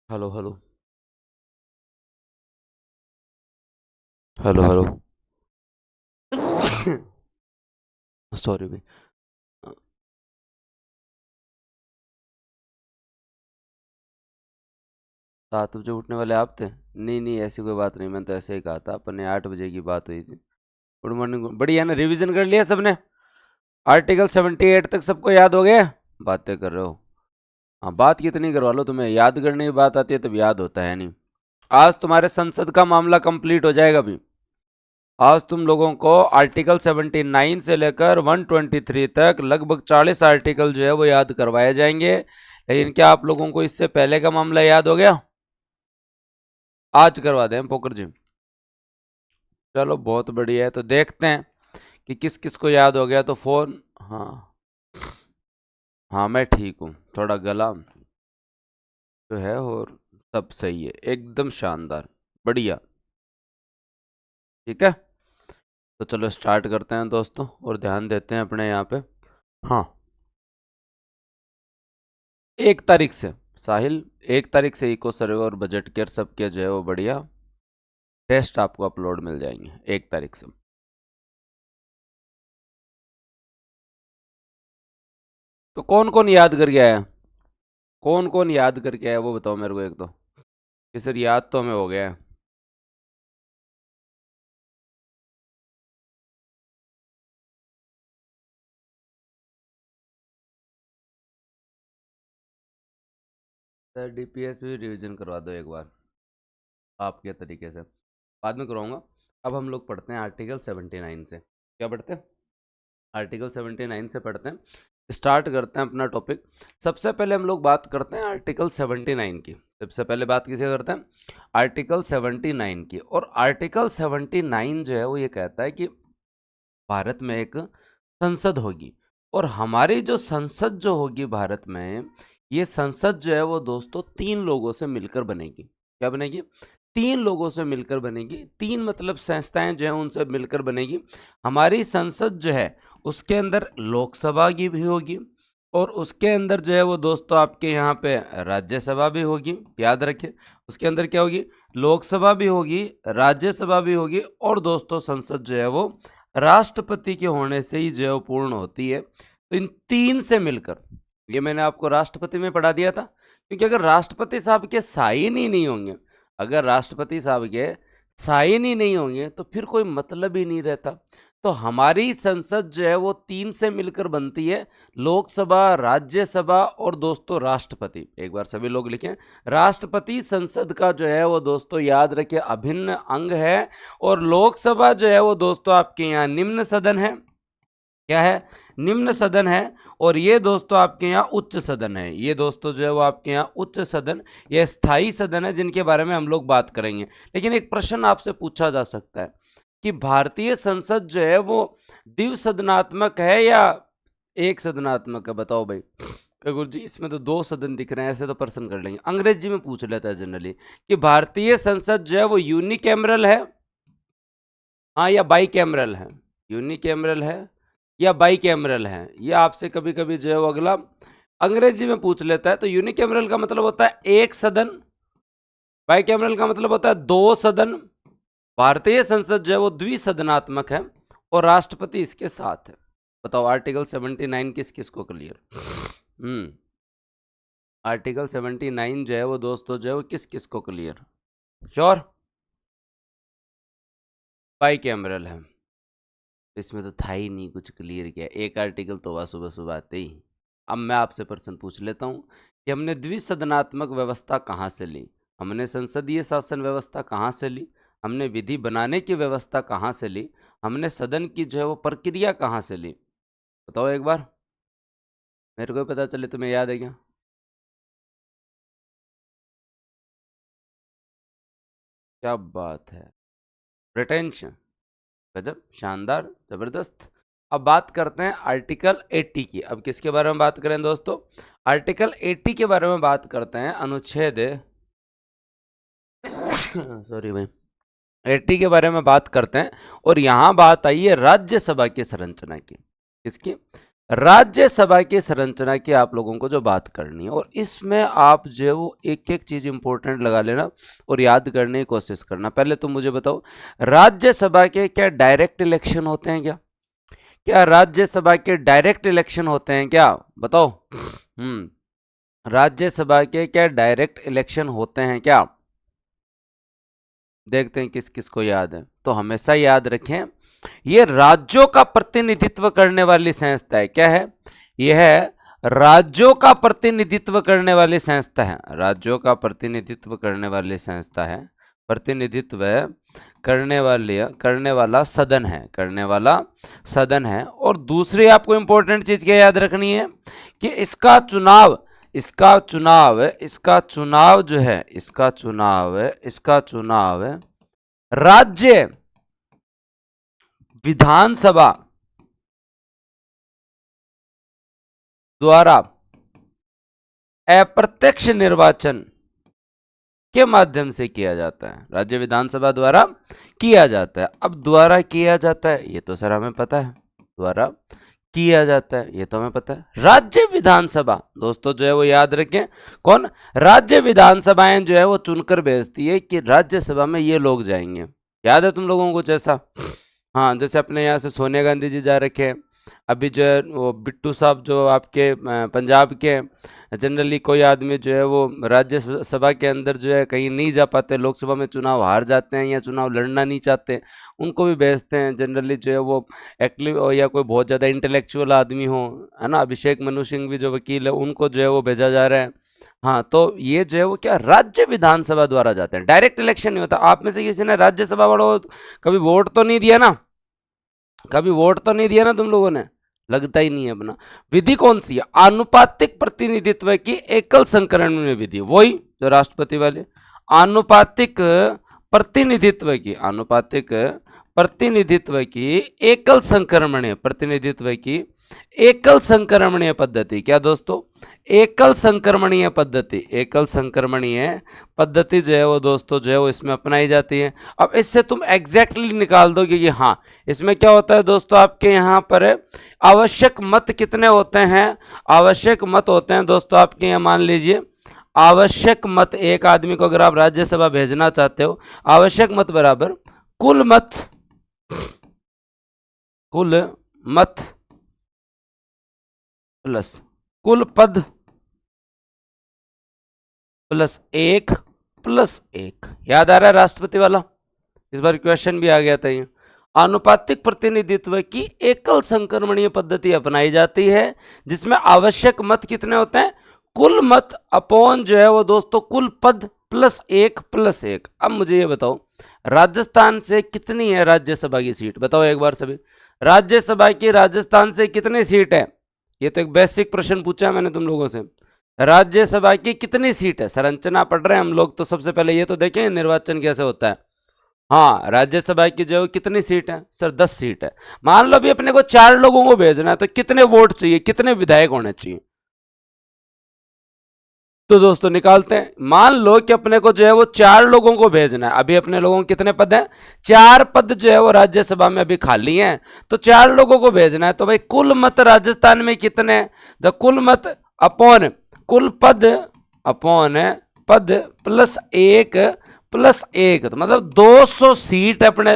Hello hello. Hello hello. Sorry भाई। 7 बजे उठने वाले आप थे? नहीं नहीं, ऐसी कोई बात नहीं, मैंने तो ऐसे ही कहा था, अपने 8 बजे की बात हुई थी। Good morning. बढ़िया ना, रिवीजन कर लिया सबने? आर्टिकल 78 तक सबको याद हो गया? बातें कर रहे हो? हाँ, बात कितनी करवा लो, तुम्हें याद करने की बात आती है तब याद होता है नहीं। आज तुम्हारे संसद का मामला कंप्लीट हो जाएगा भी। आज तुम लोगों को आर्टिकल 79 से लेकर 123 तक लगभग 40 आर्टिकल जो है वो याद करवाए जाएंगे। लेकिन क्या आप लोगों को इससे पहले का मामला याद हो गया? आज करवा दें पोकर जी? चलो बहुत बढ़िया है, तो देखते हैं कि किस किस को याद हो गया, तो फोन। हाँ। हाँ मैं ठीक हूँ, थोड़ा गला जो है और सब सही है, एकदम शानदार, बढ़िया। ठीक है, तो चलो स्टार्ट करते हैं दोस्तों, और ध्यान देते हैं अपने यहाँ पे। हाँ, 1 तारीख से साहिल, 1 तारीख से इको सर्वे और बजट केयर सबके जो है वो बढ़िया टेस्ट आपको अपलोड मिल जाएंगे 1 तारीख से। तो कौन कौन याद करके आया? कौन कौन याद करके आया वो बताओ मेरे को एक तो, कि सर याद तो हमें हो गया है। सर डीपीएस भी रिवीजन करवा दो एक बार आपके तरीके से, बाद में करवाऊंगा। अब हम लोग पढ़ते हैं आर्टिकल 79 से। क्या पढ़ते हैं? आर्टिकल 79 से पढ़ते हैं। स्टार्ट करते हैं अपना टॉपिक। सबसे पहले हम लोग बात करते हैं आर्टिकल 79 की। सबसे पहले बात किसे करते हैं? आर्टिकल 79 की। और आर्टिकल 79 जो है वो ये कहता है कि भारत में एक संसद होगी, और हमारी जो संसद जो होगी भारत में, ये संसद जो है वो दोस्तों 3 लोगों से मिलकर बनेगी। क्या बनेगी? 3 लोगों से मिलकर बनेगी। 3 मतलब संस्थाएं जो है उनसे मिलकर बनेगी। हमारी संसद जो है उसके अंदर लोकसभा की भी होगी, और उसके अंदर जो है वो दोस्तों आपके यहाँ पे राज्यसभा भी होगी। याद रखिए, उसके अंदर क्या होगी? लोकसभा भी होगी, राज्यसभा भी होगी, और दोस्तों संसद जो है वो राष्ट्रपति के होने से ही जो है वो पूर्ण होती है। तो इन 3 से मिलकर, ये मैंने आपको राष्ट्रपति में पढ़ा दिया था, क्योंकि अगर राष्ट्रपति साहब के साइन ही नहीं होंगे, अगर राष्ट्रपति साहब के साइन ही नहीं होंगे तो फिर कोई मतलब ही नहीं रहता। तो हमारी संसद जो है वो 3 से मिलकर बनती है, लोकसभा, राज्यसभा और दोस्तों राष्ट्रपति। एक बार सभी लोग लिखें, राष्ट्रपति संसद का जो है वो दोस्तों याद रखिए अभिन्न अंग है। और लोकसभा जो है वो दोस्तों आपके यहाँ निम्न सदन है। क्या है? निम्न सदन है। और ये दोस्तों आपके यहाँ उच्च सदन है। ये दोस्तों जो है वो आपके यहाँ उच्च सदन, ये स्थायी सदन है, जिनके बारे में हम लोग बात करेंगे। लेकिन एक प्रश्न आपसे पूछा जा सकता है कि भारतीय संसद जो है वो द्विसदनात्मक है या एक सदनात्मक है? बताओ भाई। गुरु जी इसमें तो 2 सदन दिख रहे हैं, ऐसे तो प्रश्न कर लेंगे, अंग्रेजी में पूछ लेता है जनरली, कि भारतीय संसद जो है वो यूनिकैमरल है, हाँ, या बाई कैमरल है? यूनिकैमरल है या बाई कैमरल है, ये आपसे कभी कभी जो है वो अगला अंग्रेजी में पूछ लेता है। तो यूनिकैमरल का मतलब होता है एक सदन, बाई कैमरल का मतलब होता है 2 सदन। भारतीय संसद जो है वो द्विसदनात्मक है, और राष्ट्रपति इसके साथ है। बताओ आर्टिकल 79 किस किस को क्लियर? आर्टिकल 79 जो है वो दोस्तों जो है वो किस किस को क्लियर? श्योर? बाई कैमरल है। इसमें तो था ही नहीं कुछ क्लियर किया, एक आर्टिकल तो हुआ सुबह सुबह आते ही। अब मैं आपसे प्रश्न पूछ लेता हूँ कि हमने द्विसदनात्मक व्यवस्था कहाँ से ली? हमने संसदीय शासन व्यवस्था कहाँ से ली? हमने विधि बनाने की व्यवस्था कहाँ से ली? हमने सदन की जो है वो प्रक्रिया कहाँ से ली? बताओ एक बार, मेरे को भी पता चले तुम्हें याद है क्या। क्या बात है, प्रिटेंशन, गजब, शानदार, जबरदस्त। अब बात करते हैं आर्टिकल 80 की। अब किसके बारे में बात करें दोस्तों? आर्टिकल 80 के बारे में बात करते हैं, अनुच्छेद सॉरी भाई, 80 के बारे में बात करते हैं। और यहाँ बात आई है राज्यसभा की संरचना की। किसकी? राज्यसभा की संरचना की आप लोगों को जो बात करनी है, और इसमें आप जो है वो एक एक चीज इंपॉर्टेंट लगा लेना और याद करने की कोशिश करना। पहले तुम मुझे बताओ, राज्यसभा के क्या डायरेक्ट इलेक्शन होते हैं क्या? क्या राज्यसभा के डायरेक्ट इलेक्शन होते हैं क्या? बताओ। राज्यसभा के क्या डायरेक्ट इलेक्शन होते हैं क्या? देखते हैं किस किस को याद है। तो हमेशा याद रखें, ये राज्यों का प्रतिनिधित्व करने वाली संस्था है। क्या है? यह है राज्यों का प्रतिनिधित्व करने वाली संस्था है। राज्यों का प्रतिनिधित्व करने वाली संस्था है। प्रतिनिधित्व करने वाला सदन है, करने वाला सदन है। और दूसरी आपको इंपॉर्टेंट चीज क्या याद रखनी है कि इसका चुनाव जो है, इसका चुनाव राज्य विधानसभा द्वारा अप्रत्यक्ष निर्वाचन के माध्यम से किया जाता है। राज्य विधानसभा द्वारा किया जाता है। अब द्वारा किया जाता है ये तो सर हमें पता है, द्वारा किया जाता है ये तो हमें पता है। राज्य विधानसभा दोस्तों जो है वो याद रखें, कौन? राज्य विधानसभाएं जो है वो चुनकर भेजती है कि राज्यसभा में ये लोग जाएंगे। याद है तुम लोगों को? जैसा हाँ, जैसे अपने यहाँ से सोनिया गांधी जी जा रखे हैं, अभी जो है वो बिट्टू साहब जो आपके पंजाब के, जनरली कोई आदमी जो है वो राज्यसभा के अंदर जो है कहीं नहीं जा पाते, लोकसभा में चुनाव हार जाते हैं या चुनाव लड़ना नहीं चाहते, उनको भी भेजते हैं। जनरली जो है वो एक्टिव या कोई बहुत ज़्यादा इंटेलेक्चुअल आदमी हो, है ना, अभिषेक मनु सिंह भी जो वकील है, उनको जो है वो भेजा जा रहा है। हाँ, तो ये जो है वो क्या राज्य विधानसभा द्वारा जाते हैं, डायरेक्ट इलेक्शन नहीं होता। आप में से किसी ने राज्यसभा वालों कभी वोट तो नहीं दिया ना? कभी वोट तो नहीं दिया ना तुम लोगों ने? लगता ही नहीं है अपना। विधि कौन सी है? आनुपातिक प्रतिनिधित्व की एकल संकरण में विधि, वही जो राष्ट्रपति वाले। आनुपातिक प्रतिनिधित्व की एकल संक्रमणीय पद्धति। क्या दोस्तों? एकल संक्रमणीय पद्धति जो है वो दोस्तों जो है वो इसमें अपनाई जाती है। अब इससे तुम एग्जैक्टली निकाल दोगे कि हाँ, इसमें क्या होता है दोस्तों, आपके यहाँ पर आवश्यक मत कितने होते हैं? आवश्यक मत होते हैं दोस्तों आपके यहाँ, मान लीजिए आवश्यक मत, एक आदमी को अगर आप राज्यसभा भेजना चाहते हो, आवश्यक मत बराबर कुल मत प्लस कुल पद प्लस एक। याद आ रहा है राष्ट्रपति वाला? इस बार क्वेश्चन भी आ गया था ये। आनुपातिक प्रतिनिधित्व की एकल संक्रमणीय पद्धति अपनाई जाती है, जिसमें आवश्यक मत कितने होते हैं? कुल मत अपॉन जो है वो दोस्तों कुल पद प्लस एक। अब मुझे ये बताओ, राजस्थान से कितनी है राज्यसभा की सीट? बताओ एक बार सभी। राज्यसभा की राजस्थान से कितनी सीट है? ये तो एक बेसिक प्रश्न पूछा है मैंने तुम लोगों से। राज्यसभा की कितनी सीट है? संरचना पढ़ रहे हैं हम लोग, तो सबसे पहले ये तो देखें निर्वाचन कैसे होता है। हाँ, राज्यसभा की जो कितनी सीट है? सर 10 सीट है। मान लो अभी अपने को 4 लोगों को भेजना है, तो कितने वोट चाहिए, कितने विधायक होने चाहिए? तो दोस्तों निकालते हैं। मान लो कि अपने को जो है वो 4 लोगों को भेजना है। अभी अपने लोगों के कितने पद हैं? 4 पद जो है वो राज्यसभा में अभी खाली हैं, तो 4 लोगों को भेजना है। तो भाई कुल मत राजस्थान में कितने? द कुल मत अपॉन कुल पद प्लस एक, तो मतलब 200 सीट अपने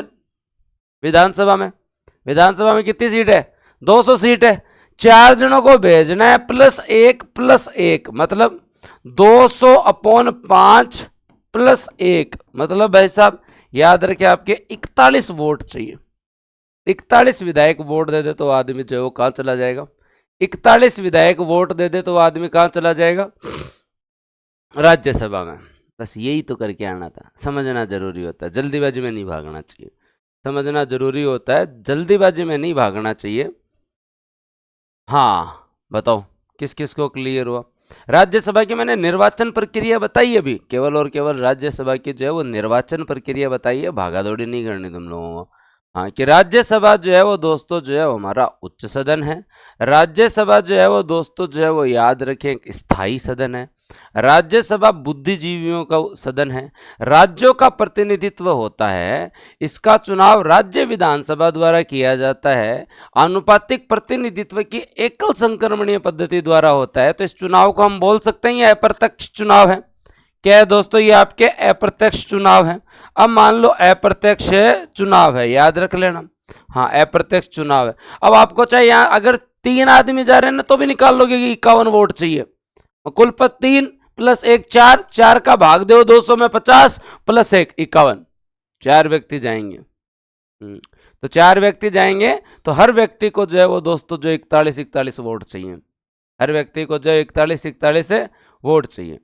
विधानसभा में। विधानसभा में कितनी सीट है? 200 सीट है। 4 जनों को भेजना है प्लस एक, मतलब 200 अपॉन 5 प्लस 1, मतलब भाई साहब याद रखे आपके 41 वोट चाहिए। 41 विधायक वोट दे दे तो आदमी जो है वो कहां चला जाएगा? 41 विधायक वोट दे दे तो आदमी कहां चला जाएगा? राज्यसभा में। बस यही तो करके आना था। समझना जरूरी होता है, जल्दीबाजी में नहीं भागना चाहिए। समझना जरूरी होता है, जल्दीबाजी में नहीं भागना चाहिए। हाँ बताओ किस किस को क्लियर हुआ? राज्यसभा की मैंने निर्वाचन प्रक्रिया बताई अभी, केवल और केवल राज्यसभा की जो है वो निर्वाचन प्रक्रिया बताई है। भागा दौड़ी नहीं करनी तुम लोगों को। हाँ, कि राज्यसभा जो है वो दोस्तों जो है वो हमारा उच्च सदन है। राज्यसभा जो है वो दोस्तों जो है वो याद रखें एक स्थायी सदन है। राज्यसभा बुद्धिजीवियों का सदन है। राज्यों का प्रतिनिधित्व होता है। इसका चुनाव राज्य विधानसभा द्वारा किया जाता है। आनुपातिक प्रतिनिधित्व की एकल संक्रमणीय पद्धति द्वारा होता है। तो इस चुनाव को हम बोल सकते हैं ये अप्रत्यक्ष चुनाव है। क्या है दोस्तों, ये आपके अप्रत्यक्ष चुनाव है। अब मान लो अप्रत्यक्ष चुनाव है, याद रख लेना। हाँ, अप्रत्यक्ष चुनाव है। अब आपको चाहिए यहाँ अगर 3 आदमी जा रहे हैं ना तो भी निकाल लोगे कि 51 वोट चाहिए। कुल पर 3 + 1 4, 4 का भाग दो 200 में 50 + 1 51, 4 व्यक्ति जाएंगे। तो 4 व्यक्ति जाएंगे तो हर व्यक्ति को जो है वो दोस्तों जो 41 वोट चाहिए। हर व्यक्ति को जो 41 वोट चाहिए।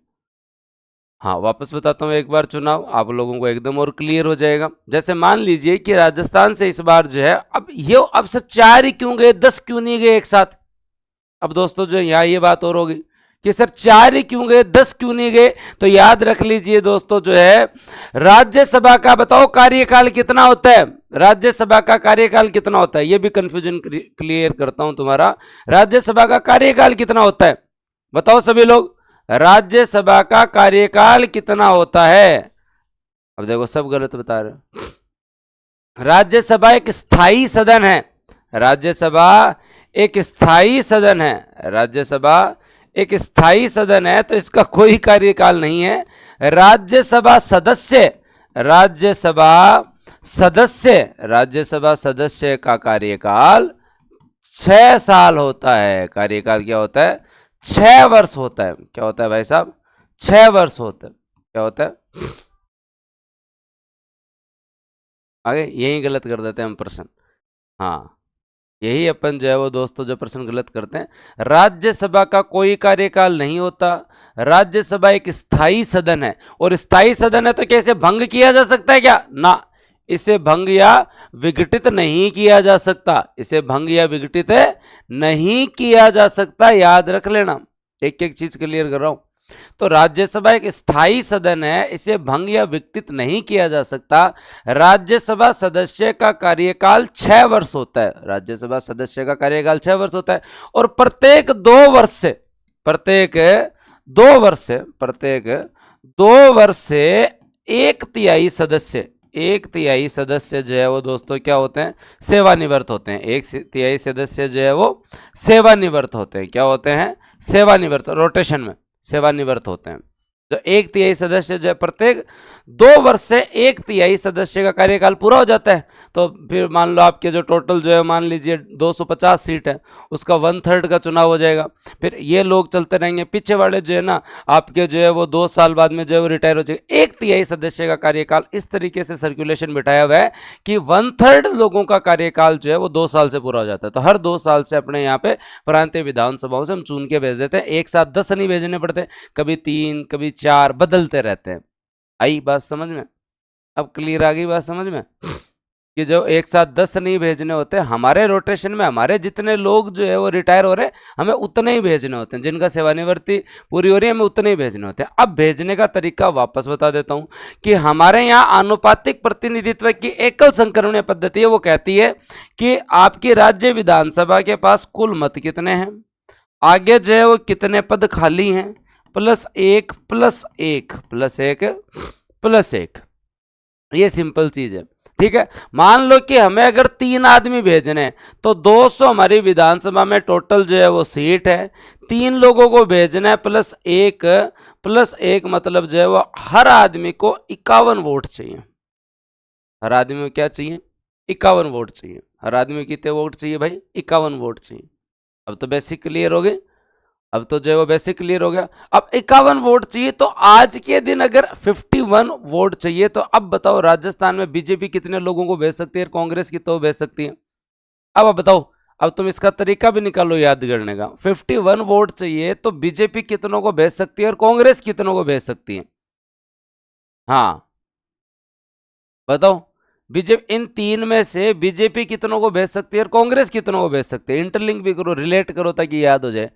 हाँ, वापस बताता हूँ एक बार चुनाव, आप लोगों को एकदम और क्लियर हो जाएगा। जैसे मान लीजिए कि राजस्थान से इस बार जो है अब सर 4 ही क्यों गए, 10 क्यों नहीं गए एक साथ। अब दोस्तों जो यहाँ ये बात और होगी कि सर 4 ही क्यों गए, 10 क्यों नहीं गए। तो याद रख लीजिए दोस्तों जो है राज्यसभा का बताओ कार्यकाल कितना होता है। राज्यसभा का कार्यकाल कितना होता है, ये भी कंफ्यूजन क्लियर करता हूं तुम्हारा। राज्यसभा का कार्यकाल कितना होता है बताओ सभी लोग, राज्यसभा का कार्यकाल कितना होता है। अब देखो सब गलत बता रहे। राज्यसभा एक स्थायी सदन है। राज्यसभा एक स्थायी सदन है। राज्यसभा एक स्थायी सदन है तो इसका कोई कार्यकाल नहीं है। राज्यसभा सदस्य का कार्यकाल 6 साल होता है। कार्यकाल क्या होता है, 6 वर्ष होता है। क्या होता है भाई साहब, 6 वर्ष होता है। क्या होता है, आगे यही गलत कर देते हैं हम प्रश्न। हाँ, यही अपन जो है वो दोस्तों जो प्रश्न गलत करते हैं। राज्यसभा का कोई कार्यकाल नहीं होता। राज्यसभा एक स्थायी सदन है और स्थायी सदन है तो कैसे भंग किया जा सकता है क्या, ना, इसे भंग या विघटित नहीं किया जा सकता। इसे भंग या विघटित नहीं किया जा सकता, याद रख लेना। एक एक चीज क्लियर कर रहा हूं। तो राज्यसभा एक स्थायी सदन है, इसे भंग या विघटित नहीं किया जा सकता। राज्यसभा सदस्य का कार्यकाल 6 वर्ष होता है। राज्यसभा सदस्य का कार्यकाल 6 वर्ष होता है और प्रत्येक 2 वर्ष से 1/3 सदस्य जो है वो दोस्तों क्या होते हैं, सेवानिवृत्त होते हैं। 1/3 सदस्य जो है वो सेवानिवृत्त होते हैं। क्या होते हैं, सेवानिवृत्त, रोटेशन में सेवानिवृत्त होते हैं। तो 1/3 सदस्य जो है प्रत्येक 2 वर्ष से 1/3 सदस्य का कार्यकाल पूरा हो जाता है। तो फिर मान लो आपके जो टोटल जो है मान लीजिए 250 सीट है, उसका 1/3 का चुनाव हो जाएगा। फिर ये लोग चलते रहेंगे, पीछे वाले जो है ना आपके जो है वो 2 साल बाद में जो है वो रिटायर हो जाएगा। 1/3 सदस्य का कार्यकाल इस तरीके से सर्कुलेशन बिठाया हुआ है कि 1/3 लोगों का कार्यकाल जो है वो 2 साल से पूरा हो जाता है। तो हर 2 साल से अपने यहाँ पे प्रांतीय विधानसभाओं से हम चुन के भेज देते हैं। एक साथ 10 नहीं भेजने पड़ते, कभी 3 कभी 4 बदलते रहते हैं। आई बात समझ में, अब क्लियर आ गई बात समझ में कि जो एक साथ 10 नहीं भेजने होते। हमारे रोटेशन में हमारे जितने लोग जो है वो रिटायर हो रहे हैं, हमें उतने ही भेजने होते हैं। जिनका सेवानिवृत्ति पूरी हो रही है हमें उतने ही भेजने होते हैं। अब भेजने का तरीका वापस बता देता हूं कि हमारे यहाँ आनुपातिक प्रतिनिधित्व की एकल संक्रमणीय पद्धति है। वो कहती है कि आपकी राज्य विधानसभा के पास कुल मत कितने हैं, आगे जो है वो कितने पद खाली हैं, +1 + 1 ये सिंपल चीज है। ठीक है, मान लो कि हमें अगर 3 आदमी भेजने हैं तो 200 हमारी विधानसभा में टोटल जो है वो सीट है। 3 लोगों को भेजना है +1 मतलब जो है वो हर आदमी को 51 वोट चाहिए। हर आदमी को क्या चाहिए, 51 वोट चाहिए। हर आदमी को कितने वोट चाहिए भाई, 51 वोट चाहिए। अब तो बेसिक क्लियर हो गए, अब तो जो है वो बेसिक क्लियर हो गया। अब 51 वोट चाहिए तो आज के दिन अगर 51 वोट चाहिए तो अब बताओ राजस्थान में बीजेपी कितने लोगों को भेज सकती है, कांग्रेस की तो भेज सकती है। अब बताओ, अब तुम इसका तरीका भी निकालो याद करने का। 51 वोट चाहिए तो बीजेपी कितनों को भेज सकती है और कांग्रेस कितनों को भेज सकती है। हाँ बताओ, बीजेपी इन 3 में से बीजेपी कितनों को भेज सकती है और कांग्रेस कितनों को भेज सकती है। इंटरलिंक भी करो, रिलेट करो ताकि याद हो जाए।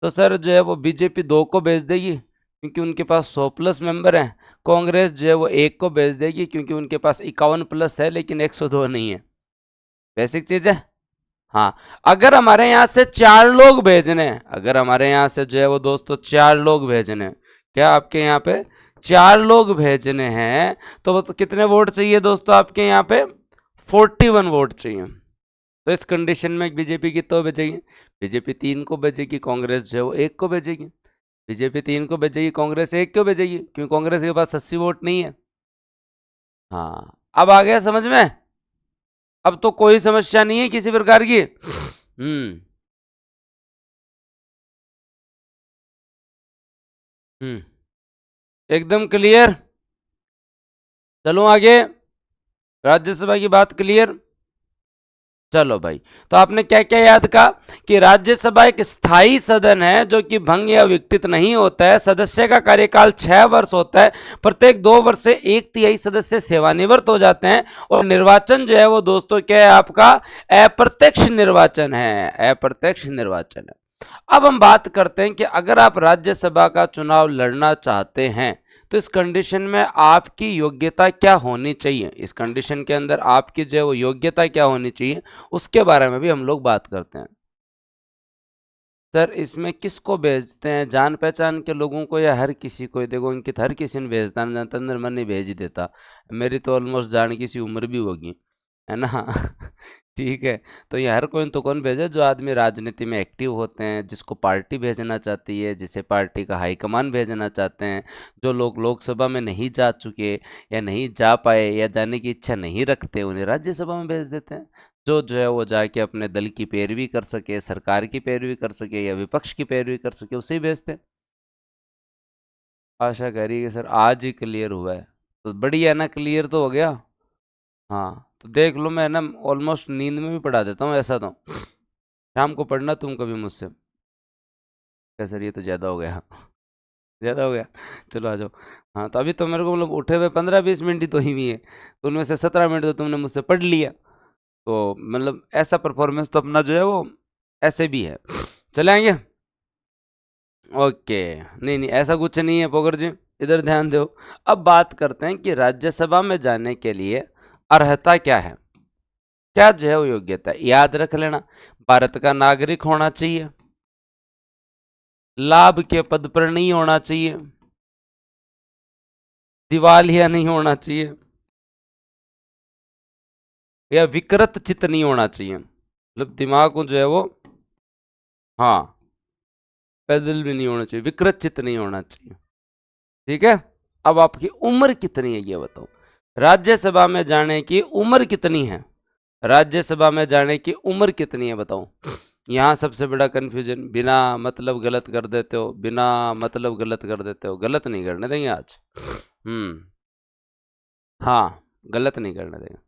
तो सर जो है वो बीजेपी 2 को भेज देगी क्योंकि उनके पास 100+ मेंबर हैं। कांग्रेस जो है वो 1 को भेज देगी क्योंकि उनके पास 51+ है लेकिन 102 नहीं है। बेसिक चीज है। हाँ, अगर हमारे यहाँ से 4 लोग भेजने हैं, अगर हमारे यहाँ से जो है वो दोस्तों 4 लोग भेजने हैं, क्या आपके यहाँ पे 4 लोग भेजने हैं, तो कितने वोट चाहिए दोस्तों आपके यहाँ पे? 41 वोट चाहिए। तो इस कंडीशन में बीजेपी कितना भेजेगी? बीजेपी 3 को भेजेगी, कांग्रेस जो है वो 1 को भेजेगी। बीजेपी 3 को भेजेगी, कांग्रेस 1 को भेजेगी, क्योंकि कांग्रेस के पास 80 वोट नहीं है। हाँ, अब आ गया समझ में? अब तो कोई समस्या नहीं है किसी प्रकार की। एकदम क्लियर। चलो आगे, राज्यसभा की बात क्लियर। चलो भाई, तो आपने क्या क्या याद कहा कि राज्यसभा एक स्थायी सदन है जो कि भंग या विघटित नहीं होता है। सदस्य का कार्यकाल 6 वर्ष होता है। प्रत्येक 2 वर्ष से 1/3 सदस्य सेवानिवृत्त हो जाते हैं। और निर्वाचन जो है वो दोस्तों क्या है आपका? अप्रत्यक्ष निर्वाचन है, अप्रत्यक्ष निर्वाचन है। अब हम बात करते हैं कि अगर आप राज्यसभा का चुनाव लड़ना चाहते हैं तो इस कंडीशन में आपकी योग्यता क्या होनी चाहिए, इस कंडीशन के अंदर आपकी जो वो योग्यता क्या होनी चाहिए, उसके बारे में भी हम लोग बात करते हैं। सर इसमें किसको भेजते हैं, जान पहचान के लोगों को या हर किसी को? देखो अंकित, हर किसी ने भेजता है, तंदर नहीं भेज ही देता। मेरी तो ऑलमोस्ट जान की सी उम्र भी होगी, है ना। ठीक है, तो ये हर कोई तो कौन भेजे? जो आदमी राजनीति में एक्टिव होते हैं, जिसको पार्टी भेजना चाहती है, जिसे पार्टी का हाईकमान भेजना चाहते हैं, जो लोग लोकसभा में नहीं जा चुके या नहीं जा पाए या जाने की इच्छा नहीं रखते, उन्हें राज्यसभा में भेज देते हैं। जो है वो जाके अपने दल की पैरवी कर सके, सरकार की पैरवी कर सके या विपक्ष की पैरवी कर सके, उसे ही भेजते हैं। आशा करिए कि सर आज ही क्लियर हुआ है, तो बढ़िया ना, क्लियर तो हो गया। हाँ, तो देख लो, मैं ना ऑलमोस्ट नींद में भी पढ़ा देता हूँ ऐसा, तो शाम को पढ़ना तुम कभी मुझसे। क्या सर ये तो ज़्यादा हो गया। ज़्यादा हो गया, चलो आ जाओ। हाँ, तो अभी तो मेरे को मतलब उठे हुए 15-20 मिनट ही तो ही हुई है, तो उनमें से 17 मिनट तो तुमने मुझसे पढ़ लिया। तो मतलब ऐसा परफॉर्मेंस तो अपना जो है वो ऐसे भी है। चले आएंगे? ओके, नहीं नहीं ऐसा कुछ नहीं है पोगर जी, इधर ध्यान दो। अब बात करते हैं कि राज्यसभा में जाने के लिए अर्हता क्या है, क्या जो है वो योग्यता है। याद रख लेना, भारत का नागरिक होना चाहिए, लाभ के पद पर नहीं होना चाहिए, दिवालिया नहीं होना चाहिए, या विकृत चित्त नहीं होना चाहिए। मतलब दिमाग को जो है वो, हाँ, पैदल भी नहीं होना चाहिए, विकृत चित्त नहीं होना चाहिए। ठीक है, अब आपकी उम्र कितनी है ये बताओ, राज्यसभा में जाने की उम्र कितनी है, राज्यसभा में जाने की उम्र कितनी है बताओ। यहाँ सबसे बड़ा कंफ्यूजन, बिना मतलब गलत कर देते हो, बिना मतलब गलत कर देते हो, गलत नहीं करने देंगे आज। हाँ, गलत नहीं करने देंगे।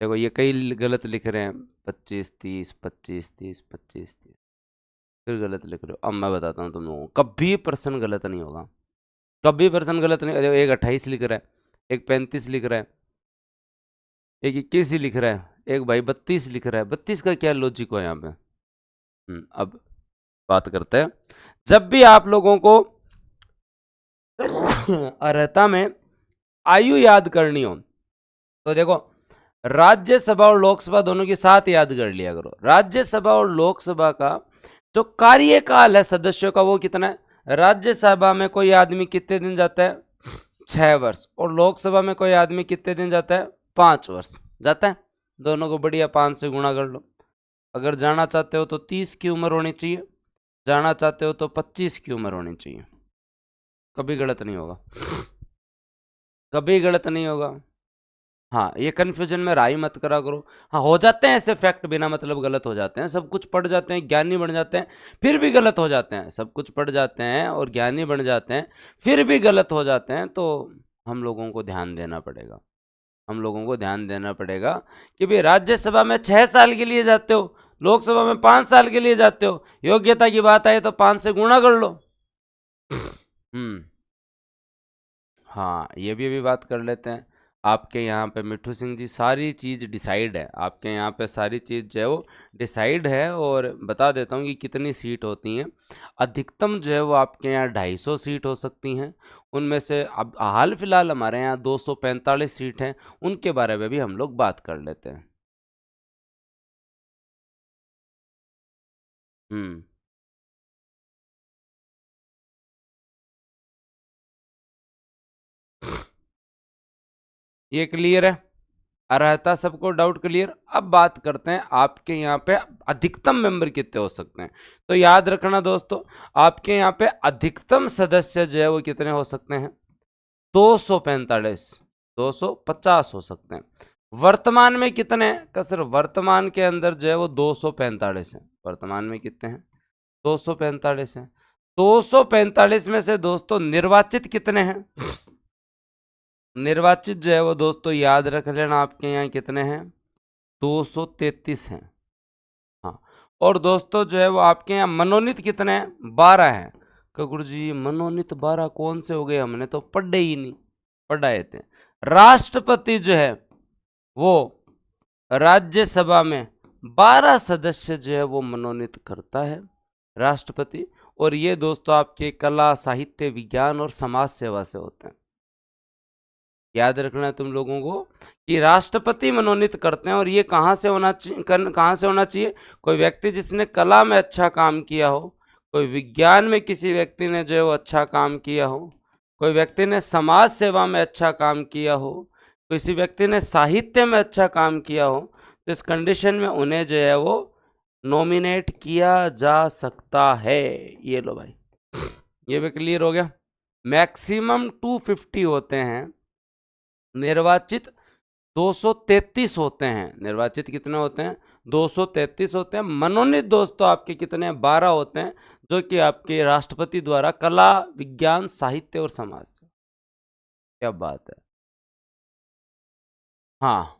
देखो ये कई गलत लिख रहे हैं, 25-30, 25-30, 25-30, फिर गलत लिख रहे हो। अब मैं बताता हूँ तुम लोगों को, कभी प्रश्न गलत नहीं होगा, कभी प्रश्न गलत नहीं। एक 28 लिख रहा है, एक 35 लिख रहा है, एक 21 ही लिख रहा है, एक भाई 32 लिख रहा है। 32 का क्या लॉजिक हो यहाँ पे? अब बात करते हैं, जब भी आप लोगों को अर्हता में आयु याद करनी हो तो देखो, राज्यसभा और लोकसभा दोनों की साथ याद कर लिया करो। राज्यसभा और लोकसभा का जो कार्यकाल है सदस्यों का वो कितना है? राज्यसभा में कोई आदमी कितने दिन जाता है? 6 वर्ष। और लोकसभा में कोई आदमी कितने दिन जाता है? 5 वर्ष जाता है। दोनों को बढ़िया 5 से गुणा कर लो। अगर जाना चाहते हो तो 30 की उम्र होनी चाहिए, जाना चाहते हो तो 25 की उम्र होनी चाहिए। कभी गलत नहीं होगा, कभी गलत नहीं होगा। हाँ, ये कन्फ्यूजन में राय मत करा करो। हाँ, हो जाते हैं ऐसे फैक्ट, बिना मतलब गलत हो जाते हैं। सब कुछ पढ़ जाते हैं, ज्ञानी बन जाते हैं, फिर भी गलत हो जाते हैं। सब कुछ पढ़ जाते हैं और ज्ञानी बन जाते हैं, फिर भी गलत हो जाते हैं। तो हम लोगों को ध्यान देना पड़ेगा, हम लोगों को ध्यान देना पड़ेगा कि भाई राज्यसभा में 6 साल के लिए जाते हो, लोकसभा में 5 साल के लिए जाते हो, योग्यता की बात आए तो 5 से गुणा कर लो। हाँ, ये भी अभी बात कर लेते हैं। आपके यहाँ पे मिठू सिंह जी, सारी चीज़ डिसाइड है, आपके यहाँ पे सारी चीज़ जो है वो डिसाइड है। और बता देता हूँ कि कितनी सीट होती हैं। अधिकतम जो है वो आपके यहाँ 250 सीट हो सकती हैं। उनमें से अब हाल फिलहाल हमारे यहाँ 245 सीट हैं, उनके बारे में भी हम लोग बात कर लेते हैं। ये क्लियर है? रहता सबको डाउट क्लियर? अब बात करते हैं आपके यहाँ पे अधिकतम मेंबर कितने हो सकते हैं। तो याद रखना दोस्तों, आपके यहाँ पे अधिकतम सदस्य जो है वो कितने हो सकते हैं? 245, 250 हो सकते हैं। वर्तमान में कितने हैं? का सर वर्तमान के अंदर जो है वो 245 है। वर्तमान में कितने हैं? 245 है। 245 में से दोस्तों निर्वाचित कितने हैं? निर्वाचित जो है वो दोस्तों याद रख लेना, आपके यहाँ कितने हैं? 233 हैं। हाँ, और दोस्तों जो है वो आपके यहाँ मनोनीत कितने हैं? 12 हैं। गुरु जी मनोनीत 12 कौन से हो गए? हमने तो पढ़े ही नहीं, पढ़ाए थे। राष्ट्रपति जो है वो राज्यसभा में 12 सदस्य जो है वो मनोनीत करता है राष्ट्रपति। और ये दोस्तों आपके कला, साहित्य, विज्ञान और समाज सेवा से होते हैं। याद रखना है तुम लोगों को कि राष्ट्रपति मनोनीत करते हैं। और ये कहाँ से होना चाहिए? कहाँ से होना चाहिए? कोई व्यक्ति जिसने कला में अच्छा काम किया हो, कोई विज्ञान में किसी व्यक्ति ने जो है वो अच्छा काम किया हो, कोई व्यक्ति ने समाज सेवा में अच्छा काम किया हो, किसी व्यक्ति ने साहित्य में अच्छा काम किया हो, तो इस कंडीशन में उन्हें जो है वो नॉमिनेट किया जा सकता है। ये लो भाई, ये भी क्लियर हो गया। मैक्सिमम 250 होते हैं, निर्वाचित 233 होते हैं। निर्वाचित कितने होते हैं? 233 होते हैं। मनोनीत दोस्तों आपके कितने हैं? 12 होते हैं, जो कि आपके राष्ट्रपति द्वारा कला, विज्ञान, साहित्य और समाज से। क्या बात है। हाँ,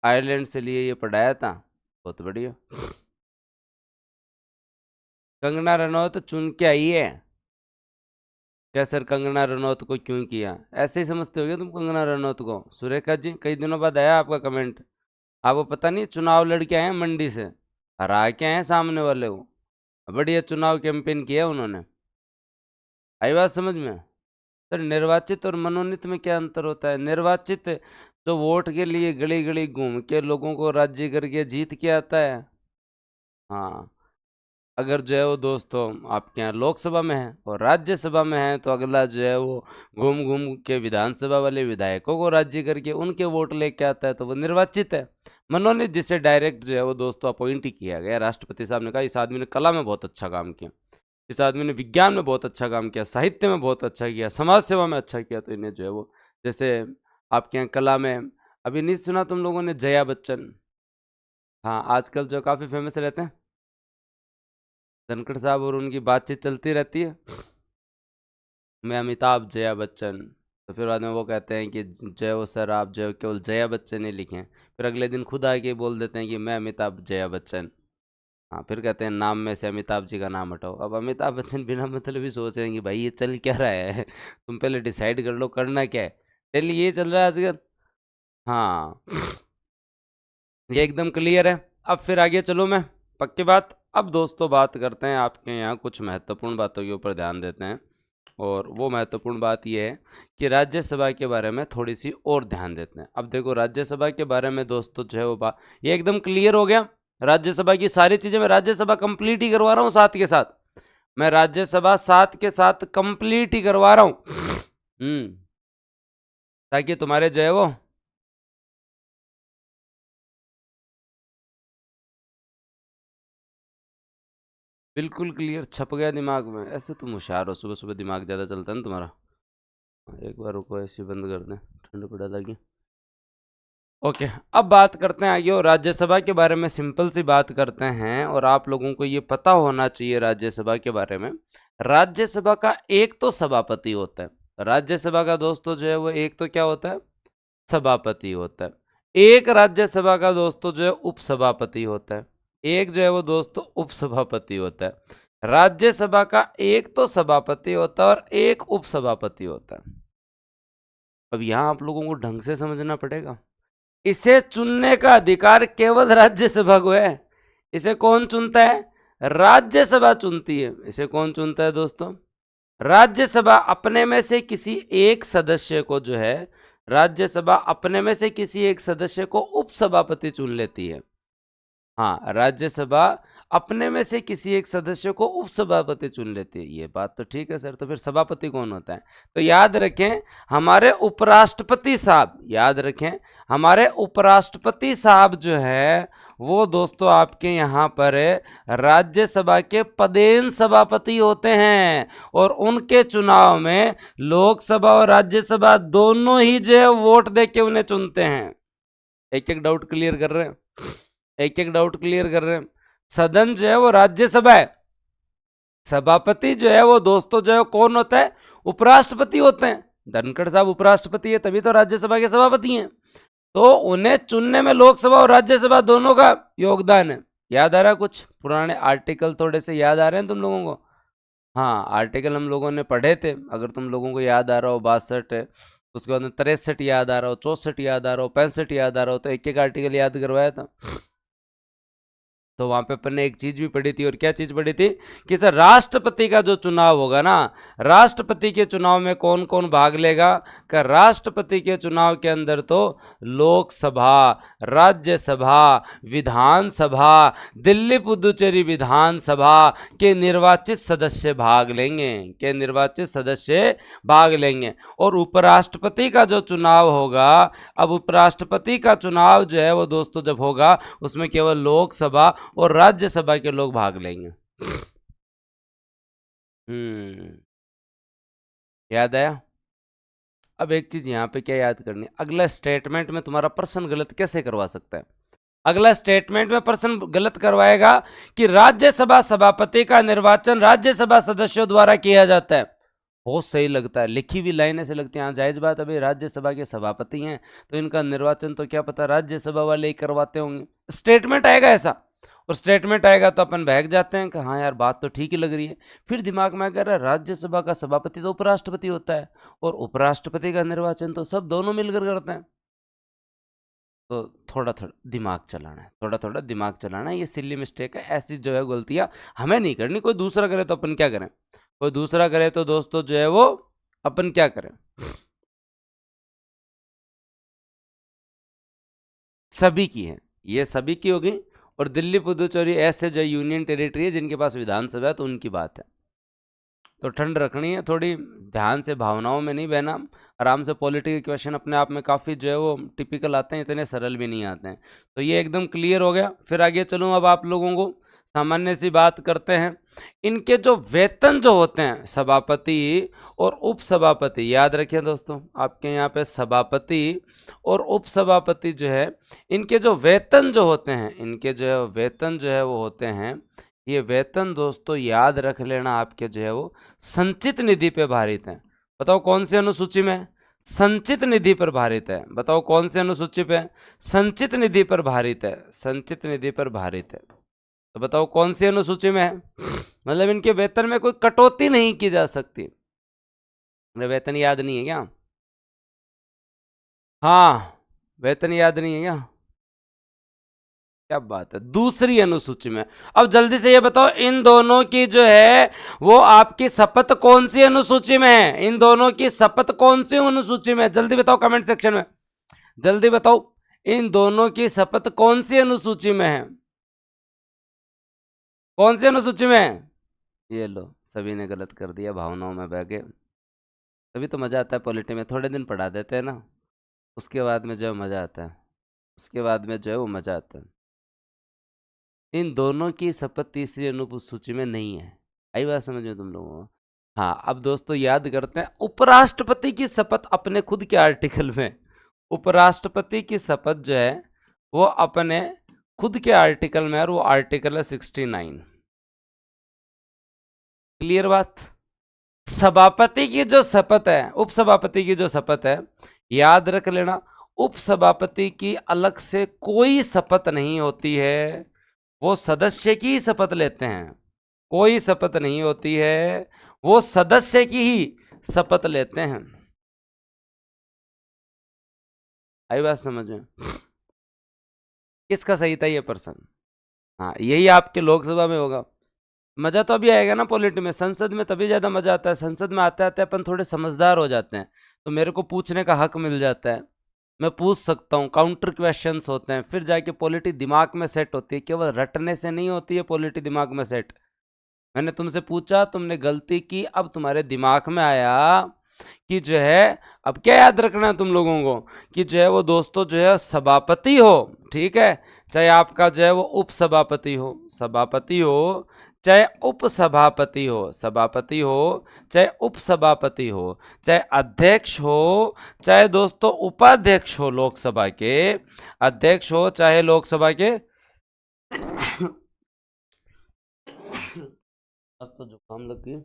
आयरलैंड से लिए ये पढ़ाया था, बहुत बढ़िया। कंगना रनौत चुन के आई है क्या सर? कंगना रनौत को क्यों किया? ऐसे ही समझते हो क्या तुम कंगना रनौत को? सुरेखा जी कई दिनों बाद आया आपका कमेंट। आपको पता नहीं चुनाव लड़के आए हैं मंडी से, हरा के आए हैं सामने वाले को, बढ़िया चुनाव कैंपेन किया उन्होंने। आई बात समझ में? सर निर्वाचित और मनोनीत में क्या अंतर होता है? निर्वाचित जो वोट के लिए गली गली घूम के लोगों को राज्य करके जीत के आता है। हाँ, अगर जो है वो दोस्तों आपके यहाँ लोकसभा में है और राज्यसभा में है, तो अगला जो है वो घूम घूम के विधानसभा वाले विधायकों को राज्य करके उनके वोट लेके आता है, तो वो निर्वाचित है। मनोनीत जिसे डायरेक्ट जो है वो दोस्तों अपॉइंट ही किया गया। राष्ट्रपति साहब ने कहा इस आदमी ने कला में बहुत अच्छा काम किया, इस आदमी ने विज्ञान में बहुत अच्छा काम किया, साहित्य में बहुत अच्छा किया, समाज सेवा में अच्छा किया, तो इन्हें जो है वो, जैसे आपके यहाँ कला में अभी नहीं सुना तुम लोगों ने जया बच्चन? हाँ, आजकल जो काफ़ी फेमस रहते हैं धनखड़ साहब, और उनकी बातचीत चलती रहती है, मैं अमिताभ जया बच्चन। तो फिर बाद में वो कहते हैं कि जय हो सर, आप जो केवल जया बच्चन ही लिखें। फिर अगले दिन खुद आके बोल देते हैं कि मैं अमिताभ जया बच्चन। हाँ, फिर कहते हैं नाम में से अमिताभ जी का नाम हटाओ। अब अमिताभ बच्चन बिना मतलब ही सोच रहे हैं कि भाई ये चल क्या रहा है तुम पहले डिसाइड कर लो करना क्या है। डेली ये चल रहा है आजकल। हाँ, ये एकदम क्लियर है। अब फिर आगे चलो मैं पक्की बात। अब दोस्तों बात करते हैं आपके यहाँ कुछ महत्वपूर्ण बातों के ऊपर ध्यान देते हैं, और वो महत्वपूर्ण बात ये है कि राज्यसभा के बारे में थोड़ी सी और ध्यान देते हैं। अब देखो राज्यसभा के बारे में दोस्तों जो है वो बात ये एकदम क्लियर हो गया। राज्यसभा की सारी चीज़ें मैं राज्यसभा कंप्लीट ही करवा रहा हूँ, साथ के साथ मैं राज्यसभा साथ के साथ कंप्लीट ही करवा रहा हूँ, ताकि तुम्हारे जो है वो बिल्कुल क्लियर छप गया दिमाग में। ऐसे तुम होशियार हो, सुबह सुबह दिमाग ज़्यादा चलता है ना तुम्हारा। एक बार रुको, ऐसे बंद कर दें, ठंड पड़ा लगी। ओके, अब बात करते हैं आगे, और राज्यसभा के बारे में सिंपल सी बात करते हैं। और आप लोगों को ये पता होना चाहिए राज्यसभा के बारे में, राज्यसभा का एक तो सभापति होता है। राज्यसभा का दोस्तों जो है वो एक तो क्या होता है? सभापति होता है। एक राज्यसभा का दोस्तों जो है उपसभापति होता है। एक जो है वो दोस्तों उपसभापति होता है। राज्यसभा का एक तो सभापति होता है और एक उपसभापति होता है। अब यहाँ आप लोगों को ढंग से समझना पड़ेगा, इसे चुनने का अधिकार केवल राज्यसभा को है। इसे कौन चुनता है? राज्यसभा चुनती है। इसे कौन चुनता है दोस्तों? राज्यसभा अपने में से किसी एक सदस्य को जो है, राज्यसभा अपने में से किसी एक सदस्य को उपसभापति चुन लेती है। हाँ, राज्यसभा अपने में से किसी एक सदस्य को उपसभापति चुन लेती है। ये बात तो ठीक है सर, तो फिर सभापति कौन होता है? तो याद रखें हमारे उपराष्ट्रपति साहब, याद रखें हमारे उपराष्ट्रपति साहब जो है वो दोस्तों आपके यहाँ पर राज्यसभा के पदेन सभापति होते हैं, और उनके चुनाव में लोकसभा और राज्यसभा दोनों ही जो है वोट दे के उन्हें चुनते हैं। एक एक डाउट क्लियर कर रहे हैं, एक एक डाउट क्लियर कर रहे हैं। सदन जो है वो राज्यसभा है, सभापति जो है वो दोस्तों जो है कौन होता है? उपराष्ट्रपति होते हैं। धनखड़ साहब उपराष्ट्रपति है, तभी तो राज्यसभा के सभापति हैं। तो उन्हें चुनने में लोकसभा और राज्यसभा दोनों का योगदान है। याद आ रहा है? कुछ पुराने आर्टिकल थोड़े से याद आ रहे हैं तुम लोगों को? हाँ, आर्टिकल हम लोगों ने पढ़े थे, अगर तुम लोगों को याद आ रहा हो 62, उसके बाद में 63 याद आ रहा हो, 64 याद आ रहा हो, 65 याद आ रहा हो, तो एक एक आर्टिकल याद करवाया था। तो वहां पे अपन ने एक चीज भी पढ़ी थी, और क्या चीज पढ़ी थी कि सर राष्ट्रपति का जो चुनाव होगा ना, राष्ट्रपति के चुनाव में कौन कौन भाग लेगा? कि राष्ट्रपति के चुनाव के अंदर तो लोकसभा, राज्यसभा, विधानसभा, दिल्ली पुदुचेरी विधानसभा के निर्वाचित सदस्य भाग लेंगे, के निर्वाचित सदस्य भाग लेंगे। और उपराष्ट्रपति का जो चुनाव होगा, अब उपराष्ट्रपति का चुनाव जो है वो दोस्तों जब होगा उसमें केवल लोकसभा और राज्यसभा के लोग भाग लेंगे। याद आया? अब एक चीज यहां पे क्या याद करनी, अगला स्टेटमेंट में तुम्हारा प्रश्न गलत कैसे करवा सकता है? अगला स्टेटमेंट में प्रश्न गलत करवाएगा कि राज्यसभा सभापति का निर्वाचन राज्यसभा सदस्यों द्वारा किया जाता है। बहुत सही लगता है, लिखी हुई लाइन ऐसे लगती है हाँ जायज बात, अभी राज्यसभा के सभापति हैं तो इनका निर्वाचन तो क्या पता राज्यसभा वाले ही करवाते होंगे। स्टेटमेंट आएगा ऐसा, और स्टेटमेंट आएगा तो अपन बहक जाते हैं कि हाँ यार बात तो ठीक ही लग रही है। फिर दिमाग में अगर राज्यसभा का सभापति तो उपराष्ट्रपति होता है, और उपराष्ट्रपति का निर्वाचन तो सब दोनों मिलकर करते हैं। तो थोड़ा थोड़ा दिमाग चलाना है, थोड़ा थोड़ा दिमाग चलाना है। ये सिली मिस्टेक है, ऐसी जो है गलतियां हमें नहीं करनी। कोई दूसरा करे तो अपन क्या करें? कोई दूसरा करे तो दोस्तों जो है वो अपन क्या करें? सभी की है, ये सभी की होगी। और दिल्ली पुदुचेरी ऐसे जो यूनियन टेरिटरी है जिनके पास विधानसभा है तो उनकी बात है। तो ठंड रखनी है थोड़ी, ध्यान से, भावनाओं में नहीं बहना। आराम से पॉलिटिकल क्वेश्चन अपने आप में काफ़ी जो है वो टिपिकल आते हैं, इतने सरल भी नहीं आते हैं। तो ये एकदम क्लियर हो गया। फिर आगे चलूँ, अब आप लोगों को सामान्य सी बात करते हैं। इनके जो वेतन जो होते हैं सभापति और उपसभापति, याद रखिए दोस्तों आपके यहाँ पे सभापति और उपसभापति जो है इनके जो वेतन जो होते हैं, इनके जो वेतन जो है वो होते हैं, ये वेतन दोस्तों याद रख लेना आपके जो है वो संचित निधि पे भारित है। बताओ कौन सी अनुसूची में? संचित निधि पर भारित है। बताओ कौन सी अनुसूची पे? संचित निधि पर भारित है, संचित निधि पर भारित है। तो बताओ कौन सी अनुसूची में है? मतलब इनके वेतन में कोई कटौती नहीं की जा सकती। वेतन याद नहीं है क्या? हाँ, वेतन याद नहीं है क्या? क्या बात है, दूसरी अनुसूची में। अब जल्दी से ये बताओ इन दोनों की जो है वो आपकी शपथ कौन सी अनुसूची में है? इन दोनों की शपथ कौन सी अनुसूची में है? जल्दी बताओ कमेंट सेक्शन में, जल्दी बताओ इन दोनों की शपथ कौन सी अनुसूची में है? कौन सी अनुसूची में है? ये लो, सभी ने गलत कर दिया, भावनाओं में बह गए। तभी तो मजा आता है पॉलिटी में, थोड़े दिन पढ़ा देते हैं ना, उसके बाद में जो मजा आता है, उसके बाद में जो है वो मजा आता है। इन दोनों की शपथ तीसरी अनुसूची में नहीं है। आई बात समझ में तुम लोगों को? हाँ, अब दोस्तों याद करते हैं उपराष्ट्रपति की शपथ अपने खुद के आर्टिकल में। उपराष्ट्रपति की शपथ जो है वो अपने खुद के आर्टिकल में, और वो आर्टिकल है 69। क्लियर बात? सभापति की जो शपथ है, उपसभापति की जो शपथ है, याद रख लेना उपसभापति की अलग से कोई शपथ नहीं होती है, वो सदस्य की शपथ लेते हैं। कोई शपथ नहीं होती है, वो सदस्य की ही शपथ लेते हैं। आई बात समझ में? किसका सही था ये प्रश्न? हाँ, यही आपके लोकसभा में होगा। मजा तो अभी आएगा ना पॉलिटी में, संसद में तभी ज्यादा मजा आता है। संसद में आते आते अपन थोड़े समझदार हो जाते हैं, तो मेरे को पूछने का हक मिल जाता है। मैं पूछ सकता हूँ, काउंटर क्वेश्चंस होते हैं, फिर जाके पॉलिटी दिमाग में सेट होती है। केवल रटने से नहीं होती है पॉलिटी दिमाग में सेट। मैंने तुमसे पूछा, तुमने गलती की, अब तुम्हारे दिमाग में आया कि जो है, अब क्या याद रखना है तुम लोगों को कि जो है वो दोस्तों जो है सभापति हो, ठीक है, चाहे आपका जो है वो उप सभापति हो, सभापति हो चाहे उप सभापति हो, सभापति हो चाहे उप सभापति हो, चाहे अध्यक्ष हो चाहे दोस्तों उपाध्यक्ष हो, लोकसभा के अध्यक्ष हो चाहे लोकसभा के आज तो जुकाम लग गई।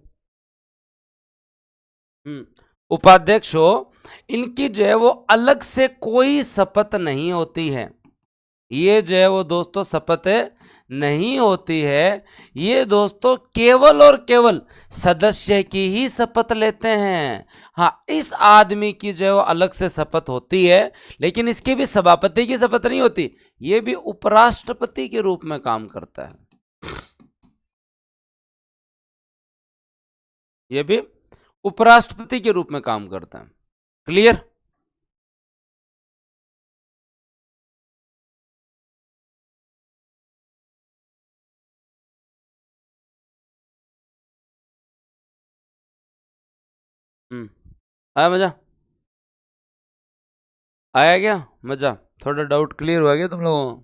उपाध्यक्ष हो, इनकी जो है वो अलग से कोई शपथ नहीं होती है। ये जो है वो दोस्तों शपथ नहीं होती है। ये दोस्तों केवल और केवल सदस्य की ही शपथ लेते हैं। हाँ, इस आदमी की जो है वो अलग से शपथ होती है, लेकिन इसकी भी सभापति की शपथ नहीं होती। ये भी उपराष्ट्रपति के रूप में काम करता है। ये भी उपराष्ट्रपति के रूप में काम करता है। क्लियर? आया मजा? आया क्या मजा? थोड़ा डाउट क्लियर हुआ क्या तुम लोगों को?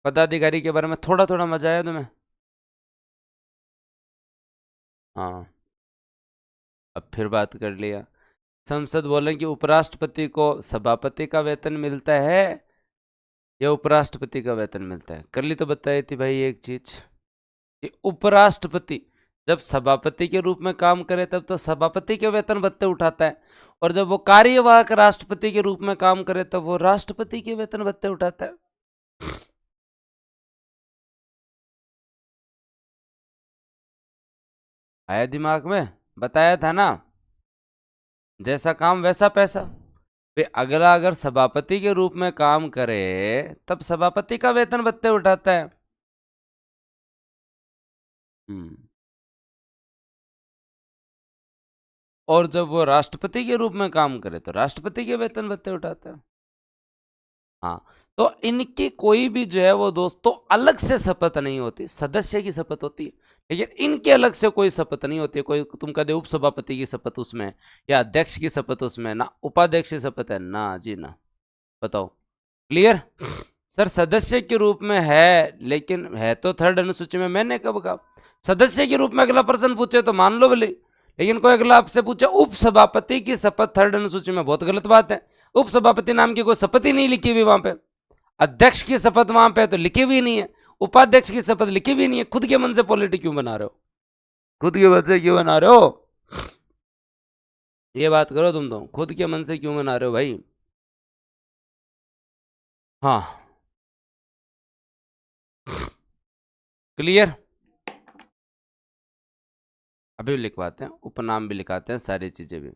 पदाधिकारी के बारे में थोड़ा थोड़ा मजा आया तुम्हें? हाँ, अब फिर बात कर लिया। संसद बोले कि उपराष्ट्रपति को सभापति का वेतन मिलता है या उपराष्ट्रपति का वेतन मिलता है? कल ही तो बताई थी भाई एक चीज कि उपराष्ट्रपति जब सभापति के रूप में काम करे तब तो सभापति के वेतन भत्ते उठाता है, और जब वो कार्यवाहक राष्ट्रपति के रूप में काम करे तब वो राष्ट्रपति के वेतन भत्ते उठाता है। आया दिमाग में? बताया था ना, जैसा काम वैसा पैसा। फिर अगला अगर सभापति के रूप में काम करे तब सभापति का वेतन भत्ते उठाता है। हम्म और जब वो राष्ट्रपति के रूप में काम करे तो राष्ट्रपति के वेतन भत्ते उठाता है। हाँ, तो इनकी कोई भी जो है वो दोस्तों अलग से शपथ नहीं होती, सदस्य की शपथ होती है। लेकिन इनके अलग से कोई शपथ नहीं होती है। कोई तुम कहते उप सभापति की शपथ उसमें, या अध्यक्ष की शपथ उसमें ना, उपाध्यक्ष की शपथ है ना जी ना। बताओ, क्लियर? सर सदस्य के रूप में है, लेकिन है तो थर्ड अनुसूची में। मैंने कब कहा? सदस्य के रूप में अगला प्रश्न पूछे तो मान लो भले, लेकिन कोई अगला आपसे पूछे उप सभापति की शपथ थर्ड अनुसूची में, बहुत गलत बात है। उप सभापति नाम की कोई शपथ ही नहीं लिखी हुई वहां पे। अध्यक्ष की शपथ वहां पे तो लिखी हुई नहीं है, उपाध्यक्ष की शपथ लिखी हुई नहीं है। खुद के मन से पॉलिटिक्स क्यों बना रहे हो? खुद के मन से क्यों बना रहे हो? ये बात करो तुम, तो खुद के मन से क्यों बना रहे हो भाई? हाँ, क्लियर? अभी भी लिखवाते हैं, उपनाम भी लिखाते हैं, सारी चीजें भी।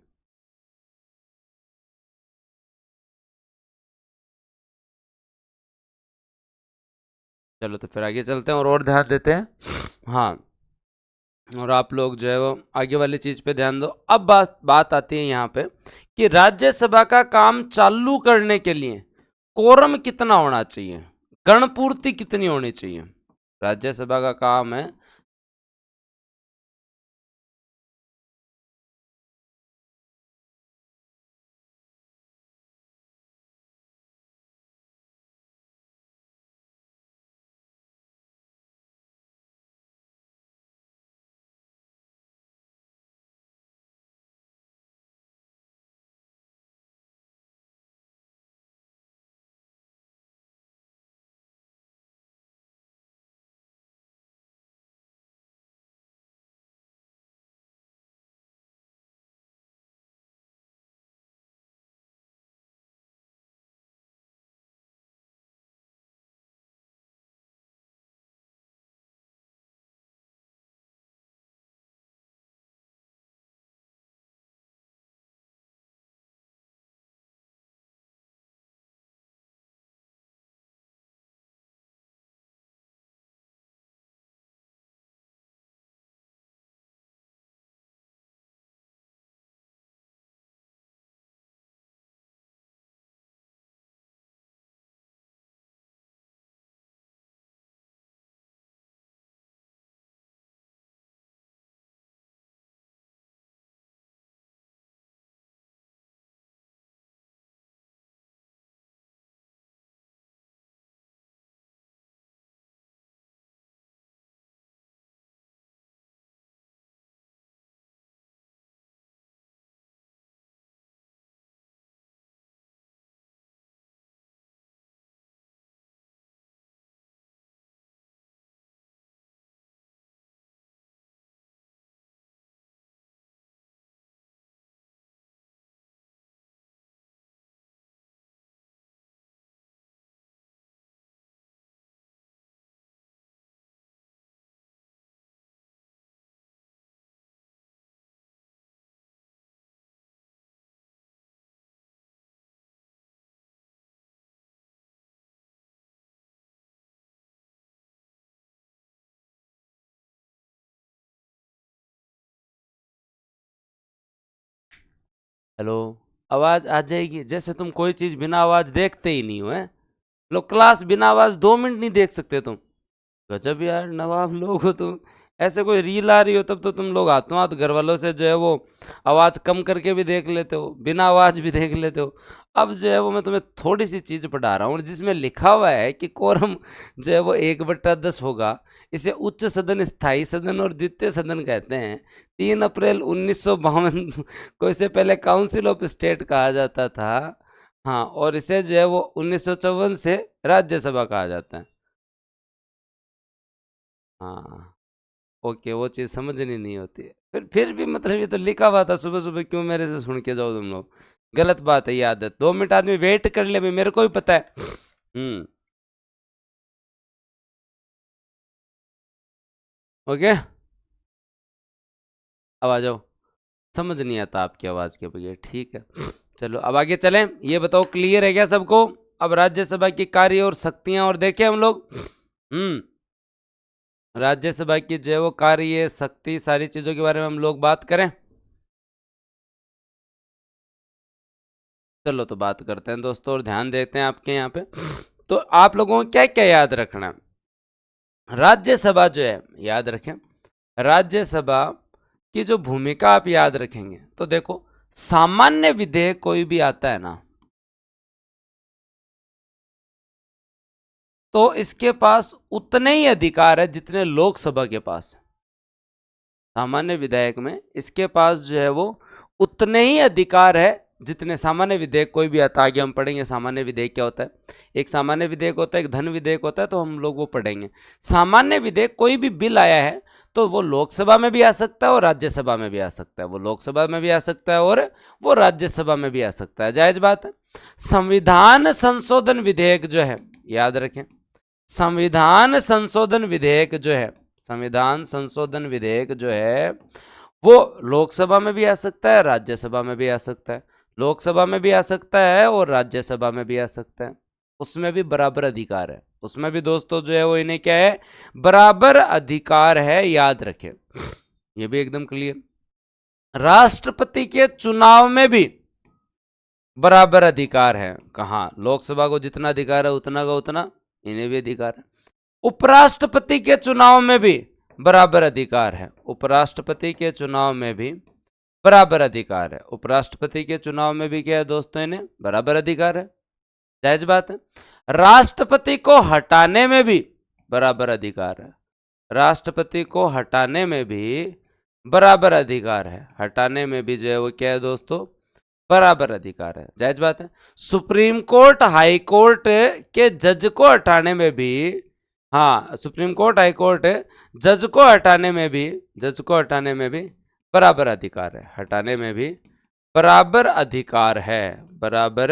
चलो तो फिर आगे चलते हैं और ध्यान देते हैं। हाँ, और आप लोग जो है वो आगे वाली चीज पे ध्यान दो। अब बात बात आती है यहाँ पे कि राज्यसभा का काम चालू करने के लिए कोरम कितना होना चाहिए, गणपूर्ति कितनी होनी चाहिए? राज्यसभा का काम है। हेलो, आवाज आ जाएगी। जैसे तुम कोई चीज बिना आवाज देखते ही नहीं हो, है लोग। क्लास बिना आवाज 2 मिनट नहीं देख सकते तुम। गजब यार, नवाब लोग हो तुम। ऐसे कोई रील आ रही हो तब तो तुम लोग हाथों हाथ घर वालों से जो है वो आवाज कम करके भी देख लेते हो, बिना आवाज भी देख लेते हो। अब जो है वो मैं तुम्हें थोड़ी सी चीज पढ़ा रहा हूँ जिसमें लिखा हुआ है कि कोरम जो है वो 1/10 होगा। इसे उच्च सदन, स्थायी सदन और द्वितीय सदन कहते हैं। 3 अप्रैल 1952 को इसे पहले काउंसिल ऑफ स्टेट कहा जाता था। हाँ, और इसे जो है वो 1954 से राज्यसभा कहा जाता है। हाँ, ओके, वो चीज़ समझनी नहीं होती है। फिर भी मतलब ये तो लिखा हुआ था, सुबह सुबह क्यों मेरे से सुन के जाओ तुम लोग। गलत बात है ये आदत। 2 मिनट आदमी वेट कर ले भाई, मेरे को भी पता है। ओके, अब आ जाओ। समझ नहीं आता आपकी आवाज़ के बगैर, ठीक है। चलो अब आगे चलें। ये बताओ क्लियर है क्या सबको? अब राज्यसभा की कार्य और शक्तियां और देखें हम लोग। राज्यसभा की जो है वो कार्य, शक्ति, सारी चीज़ों के बारे में हम लोग बात करें। चलो तो बात करते हैं दोस्तों, और ध्यान देते हैं आपके यहाँ पे। तो आप लोगों को क्या क्या याद रखना है? राज्यसभा जो है, याद रखें, राज्यसभा की जो भूमिका आप याद रखेंगे तो देखो, सामान्य विधेयक कोई भी आता है ना, तो इसके पास उतने ही अधिकार है जितने लोकसभा के पास है। सामान्य विधायक में इसके पास जो है वो उतने ही अधिकार है जितने सामान्य विधेयक कोई भी आता है। आगे हम पढ़ेंगे सामान्य विधेयक क्या होता है। एक सामान्य विधेयक होता है, एक धन विधेयक होता है, तो हम लोग वो पढ़ेंगे। सामान्य विधेयक, कोई भी बिल आया है तो वो लोकसभा में भी आ सकता है और राज्यसभा में भी आ सकता है। वो लोकसभा में भी आ सकता है और वो राज्यसभा में भी आ सकता है, जायज बात है। संविधान संशोधन विधेयक जो है, याद रखें, संविधान संशोधन विधेयक जो है, संविधान संशोधन विधेयक जो है वो लोकसभा में भी आ सकता है, राज्यसभा में भी आ सकता है। लोकसभा में भी आ सकता है और राज्यसभा में भी आ सकता है। उसमें भी बराबर अधिकार है। उसमें भी दोस्तों जो है वो इन्हें क्या है, बराबर अधिकार है, याद रखें। ये भी एकदम क्लियर। राष्ट्रपति के चुनाव में भी बराबर अधिकार है। कहाँ? लोकसभा को जितना अधिकार है उतना का उतना इन्हें भी अधिकार है। उपराष्ट्रपति के चुनाव में भी बराबर अधिकार है। उपराष्ट्रपति के चुनाव में भी बराबर अधिकार है। उपराष्ट्रपति के चुनाव में भी क्या है दोस्तों, इन्हें बराबर अधिकार है, जायज बात है। राष्ट्रपति को हटाने में भी बराबर अधिकार है। राष्ट्रपति को हटाने में भी बराबर अधिकार है। हटाने में भी जो है वो क्या है दोस्तों, बराबर अधिकार है, जायज बात है। सुप्रीम कोर्ट, हाई कोर्ट के जज को हटाने में भी, हाँ, सुप्रीम कोर्ट, हाई कोर्ट जज को हटाने में भी, जज को हटाने में भी बराबर अधिकार है। हटाने में भी बराबर अधिकार है, बराबर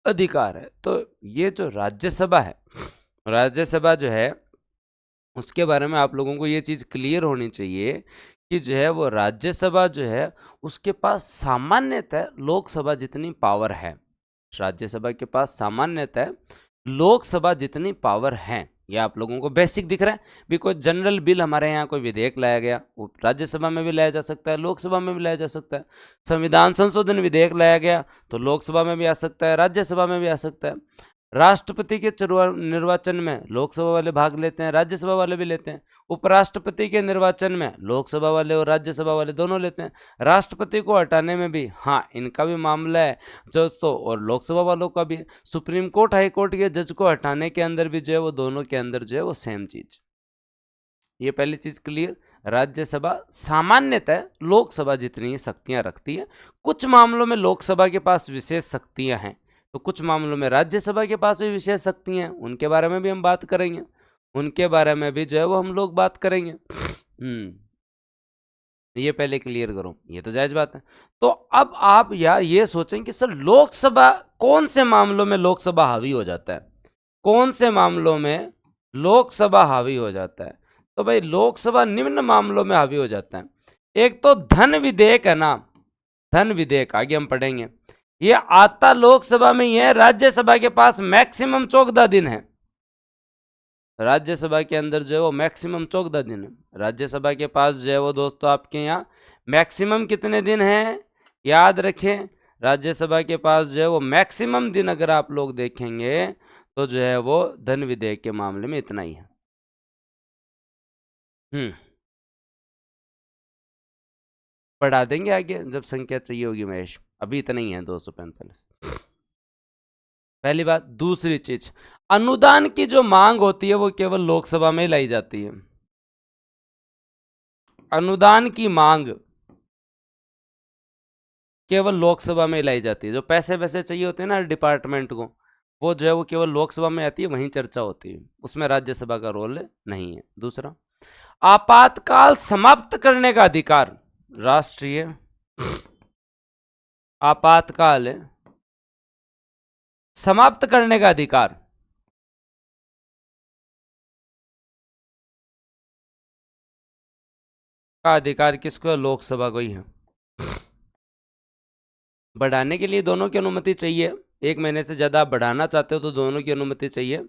अधिकार है। तो ये जो राज्यसभा है, राज्यसभा जो है उसके बारे में आप लोगों को ये चीज़ क्लियर होनी चाहिए कि जो है वो राज्यसभा जो है उसके पास सामान्यतः लोकसभा जितनी पावर है। राज्यसभा के पास सामान्यतः लोकसभा जितनी पावर है। ये आप लोगों को बेसिक दिख रहा है भी। कोई जनरल बिल हमारे यहाँ कोई विधेयक लाया गया, वो राज्यसभा में भी लाया जा सकता है, लोकसभा में भी लाया जा सकता है। संविधान संशोधन विधेयक लाया गया तो लोकसभा में भी आ सकता है, राज्यसभा में भी आ सकता है। राष्ट्रपति के निर्वाचन में लोकसभा वाले भाग लेते हैं, राज्यसभा वाले भी लेते हैं। उपराष्ट्रपति के निर्वाचन में लोकसभा वाले और राज्यसभा वाले दोनों लेते हैं। राष्ट्रपति को हटाने में भी, हाँ, इनका भी मामला है दोस्तों, और लोकसभा वालों का भी। सुप्रीम कोर्ट, हाई कोर्ट के जज को हटाने के अंदर भी जो है वो दोनों के अंदर जो है वो सेम चीज। ये पहली चीज क्लियर। राज्यसभा सामान्यतः लोकसभा जितनी शक्तियां रखती है। कुछ मामलों में लोकसभा के पास विशेष शक्तियां हैं, तो कुछ मामलों में राज्यसभा के पास भी विशेष शक्तियां हैं। उनके बारे में भी हम बात करेंगे, उनके बारे में भी जो है वो हम लोग बात करेंगे। ये पहले क्लियर करो, ये तो जायज बात है। तो अब आप यार ये सोचें कि सर लोकसभा, कौन से मामलों में लोकसभा हावी हो जाता है, कौन से मामलों में लोकसभा हावी हो जाता है? तो भाई लोकसभा निम्न मामलों में हावी हो जाता है। एक तो धन विधेयक है ना, धन विधेयक आगे हम पढ़ेंगे। ये आता लोकसभा में ही है, राज्यसभा के पास मैक्सिमम 14 दिन है। राज्यसभा के अंदर जो है वो मैक्सिमम 14 दिन है। राज्यसभा के पास जो है वो दोस्तों आपके यहाँ मैक्सिमम कितने दिन है? याद रखें, राज्यसभा के पास जो है वो मैक्सिमम दिन अगर आप लोग देखेंगे तो जो है वो धन विधेयक के मामले में इतना ही है। बढ़ा देंगे आगे जब संख्या चाहिए होगी महेश, अभी इतना ही है 245। पहली बात। दूसरी चीज, अनुदान की जो मांग होती है वो केवल लोकसभा में लाई जाती है। अनुदान की मांग केवल लोकसभा में लाई जाती है। जो पैसे वैसे चाहिए होते हैं ना डिपार्टमेंट को, वो जो है वो केवल लोकसभा में आती है, वहीं चर्चा होती है, उसमें राज्यसभा का रोल नहीं है। दूसरा, आपातकाल समाप्त करने का अधिकार, राष्ट्रीय आपातकाल समाप्त करने का अधिकार किसको है? लोकसभा को ही है। बढ़ाने के लिए दोनों की अनुमति चाहिए। 1 महीने से ज्यादा आप बढ़ाना चाहते हो तो दोनों की अनुमति चाहिए।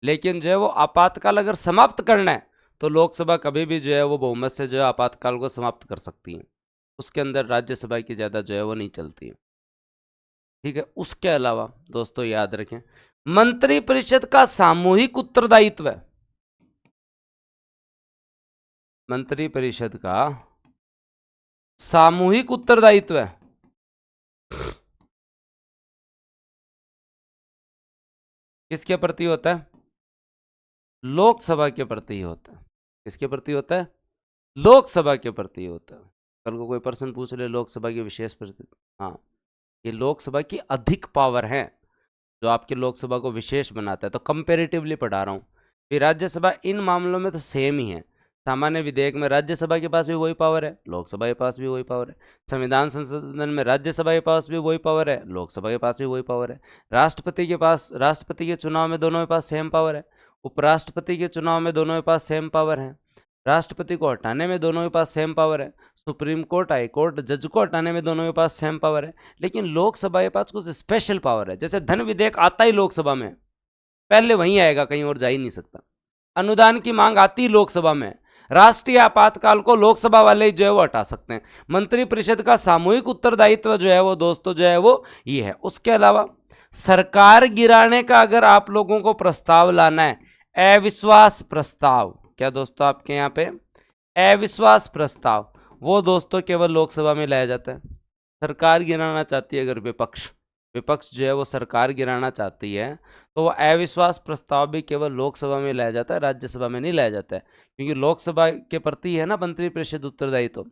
लेकिन जो है वो आपातकाल अगर समाप्त करना है तो लोकसभा कभी भी जो है वो बहुमत से जो है आपातकाल को समाप्त कर सकती है। उसके अंदर राज्यसभा की ज्यादा जो है वो नहीं चलती है। ठीक है। उसके अलावा दोस्तों याद रखें, मंत्रिपरिषद का सामूहिक उत्तरदायित्व है। मंत्रिपरिषद का सामूहिक उत्तरदायित्व है। किसके प्रति होता है? लोकसभा के प्रति होता है। किसके प्रति होता है? लोकसभा के प्रति होता है। कल को कोई प्रश्न पूछ ले लोकसभा की विशेष प्रति, हाँ, ये लोकसभा की अधिक पावर है जो आपकी लोकसभा को विशेष बनाता है। तो कंपेरेटिवली पढ़ा रहा हूँ। फिर राज्यसभा इन मामलों में तो सेम ही है। सामान्य विधेयक में राज्यसभा के पास भी वही पावर है, लोकसभा के पास भी वही पावर है। संविधान संशोधन में राज्यसभा के पास भी वही पावर है, लोकसभा के पास भी वही पावर है। राष्ट्रपति के पास, राष्ट्रपति के चुनाव में दोनों के पास सेम पावर है। उपराष्ट्रपति के चुनाव में दोनों के पास सेम पावर है। राष्ट्रपति को हटाने में दोनों के पास सेम पावर है। सुप्रीम कोर्ट, हाई कोर्ट, जज को हटाने में दोनों के पास सेम पावर है। लेकिन लोकसभा के पास कुछ स्पेशल पावर है। जैसे धन विधेयक आता ही लोकसभा में, पहले वहीं आएगा, कहीं और जा ही नहीं सकता। अनुदान की मांग आती लोकसभा में, राष्ट्रीय आपातकाल को लोकसभा वाले जो है वो हटा सकते हैं। मंत्रिपरिषद का सामूहिक उत्तरदायित्व जो है वो दोस्तों जो है वो ये है। उसके अलावा सरकार गिराने का अगर आप लोगों को प्रस्ताव लाना है, अविश्वास प्रस्ताव, क्या दोस्तों आपके यहाँ पे अविश्वास प्रस्ताव, वो दोस्तों केवल लोकसभा में लाया जाता है। सरकार गिराना चाहती है अगर विपक्ष जो है वो सरकार गिराना चाहती है तो वो अविश्वास प्रस्ताव भी केवल लोकसभा में लाया जाता है, राज्यसभा में नहीं लाया जाता है, क्योंकि लोकसभा के प्रति है ना मंत्रिपरिषद उत्तरदायित्व।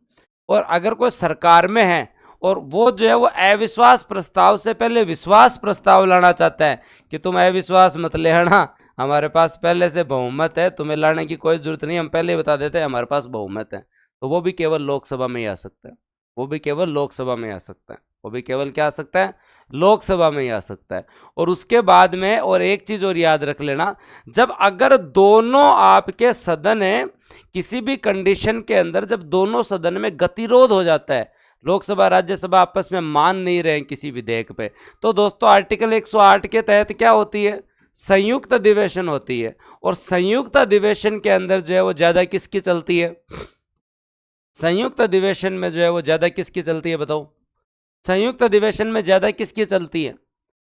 और अगर कोई सरकार में है और वो जो है वो अविश्वास प्रस्ताव से पहले विश्वास प्रस्ताव लाना चाहता है कि तुम अविश्वास मत ले आना, हमारे पास पहले से बहुमत है, तुम्हें लाने की कोई जरूरत नहीं, हम पहले बता देते हैं हमारे पास बहुमत है, तो वो भी केवल लोकसभा में ही आ सकता है। वो भी केवल लोकसभा में आ सकता है। वो भी केवल क्या आ सकता है? लोकसभा में ही आ सकता है। और उसके बाद में और एक चीज और याद रख लेना, जब अगर दोनों आपके सदन है किसी भी कंडीशन के अंदर, जब दोनों सदन में गतिरोध हो जाता है, लोकसभा राज्यसभा आपस में मान नहीं रहे किसी विधेयक पे, तो दोस्तों आर्टिकल 108 के तहत क्या होती है? संयुक्त अधिवेशन होती है। और संयुक्त अधिवेशन के अंदर जो है वो ज्यादा किसकी चलती है? संयुक्त अधिवेशन में जो है वो ज्यादा किसकी चलती है बताओ? संयुक्त अधिवेशन में ज्यादा किसकी चलती है?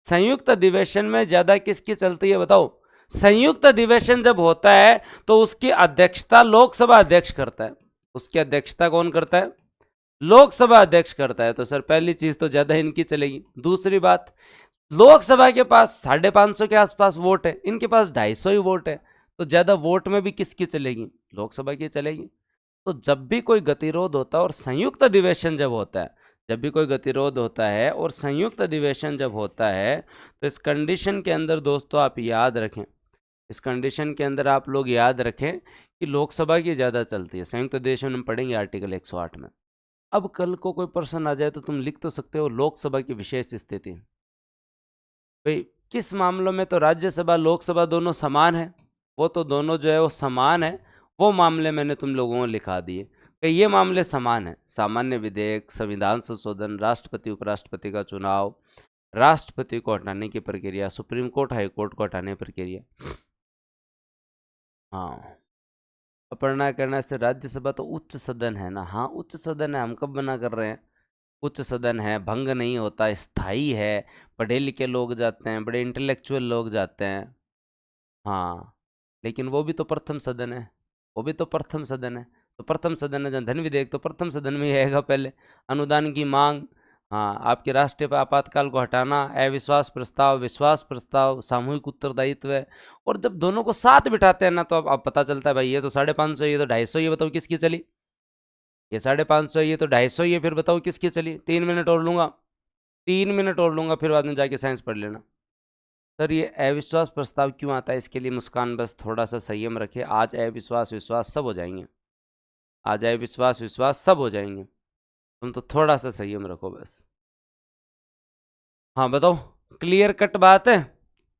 संयुक्त अधिवेशन में ज्यादा किसकी चलती है बताओ? संयुक्त अधिवेशन जब होता है तो उसकी अध्यक्षता लोकसभा अध्यक्ष करता है। उसकी अध्यक्षता कौन करता है? लोकसभा अध्यक्ष करता है। तो सर पहली चीज तो ज्यादा इनकी चलेगी। दूसरी बात, लोकसभा के पास 550 के आसपास वोट है, इनके पास 250 ही वोट है, तो ज्यादा वोट में भी किसकी चलेगी? लोकसभा की चलेगी। तो जब भी कोई गतिरोध होता है और संयुक्त अधिवेशन जब होता है, जब भी कोई गतिरोध होता है और संयुक्त अधिवेशन जब होता है, तो इस कंडीशन के अंदर दोस्तों आप याद रखें, इस कंडीशन के अंदर आप लोग याद रखें कि लोकसभा की ज़्यादा चलती है। संयुक्त अधिवेशन में पढ़ेंगे आर्टिकल 108 में। अब कल को कोई प्रश्न आ जाए तो तुम लिख तो सकते हो लोकसभा की विशेष स्थिति। भाई किस मामलों में तो राज्यसभा लोकसभा दोनों समान है, वो तो दोनों जो है वो समान है, वो मामले मैंने तुम लोगों को लिखा दिए कि ये मामले समान है। सामान्य विधेयक, संविधान संशोधन, राष्ट्रपति उपराष्ट्रपति का चुनाव, राष्ट्रपति को हटाने की प्रक्रिया, सुप्रीम कोर्ट हाई कोर्ट को हटाने की प्रक्रिया। हाँ, अपना करना से राज्यसभा तो उच्च सदन है ना। हाँ उच्च सदन है, हम कब मना कर रहे हैं? उच्च सदन है, भंग नहीं होता, स्थायी है, पढ़े लिखे लोग जाते हैं, बड़े इंटेलेक्चुअल लोग जाते हैं। हाँ, लेकिन वो भी तो प्रथम सदन है, वो भी तो प्रथम सदन है। तो प्रथम सदन है जहाँ धन विधेयक तो प्रथम सदन में ही आएगा पहले। अनुदान की मांग, हाँ, आपके राष्ट्रीय आपातकाल को हटाना, अविश्वास प्रस्ताव, विश्वास प्रस्ताव, सामूहिक उत्तरदायित्व है। और जब दोनों को साथ बिठाते हैं ना, तो अब पता चलता है भाई ये तो 550, ये तो 250, ये बताओ किसकी चली। ये 550, ये तो 250, ये फिर बताओ किसकी चली। 3 मिनट और लूंगा, 3 मिनट और लूंगा, फिर बाद में जाके साइंस पढ़ लेना। सर ये अविश्वास प्रस्ताव क्यों आता है, इसके लिए मुस्कान बस थोड़ा सा संयम रखे। आज अविश्वास विश्वास सब हो जाएंगे, आज अविश्वास विश्वास सब हो जाएंगे, तुम तो थोड़ा सा संयम रखो बस। हाँ बताओ, क्लियर कट बात है।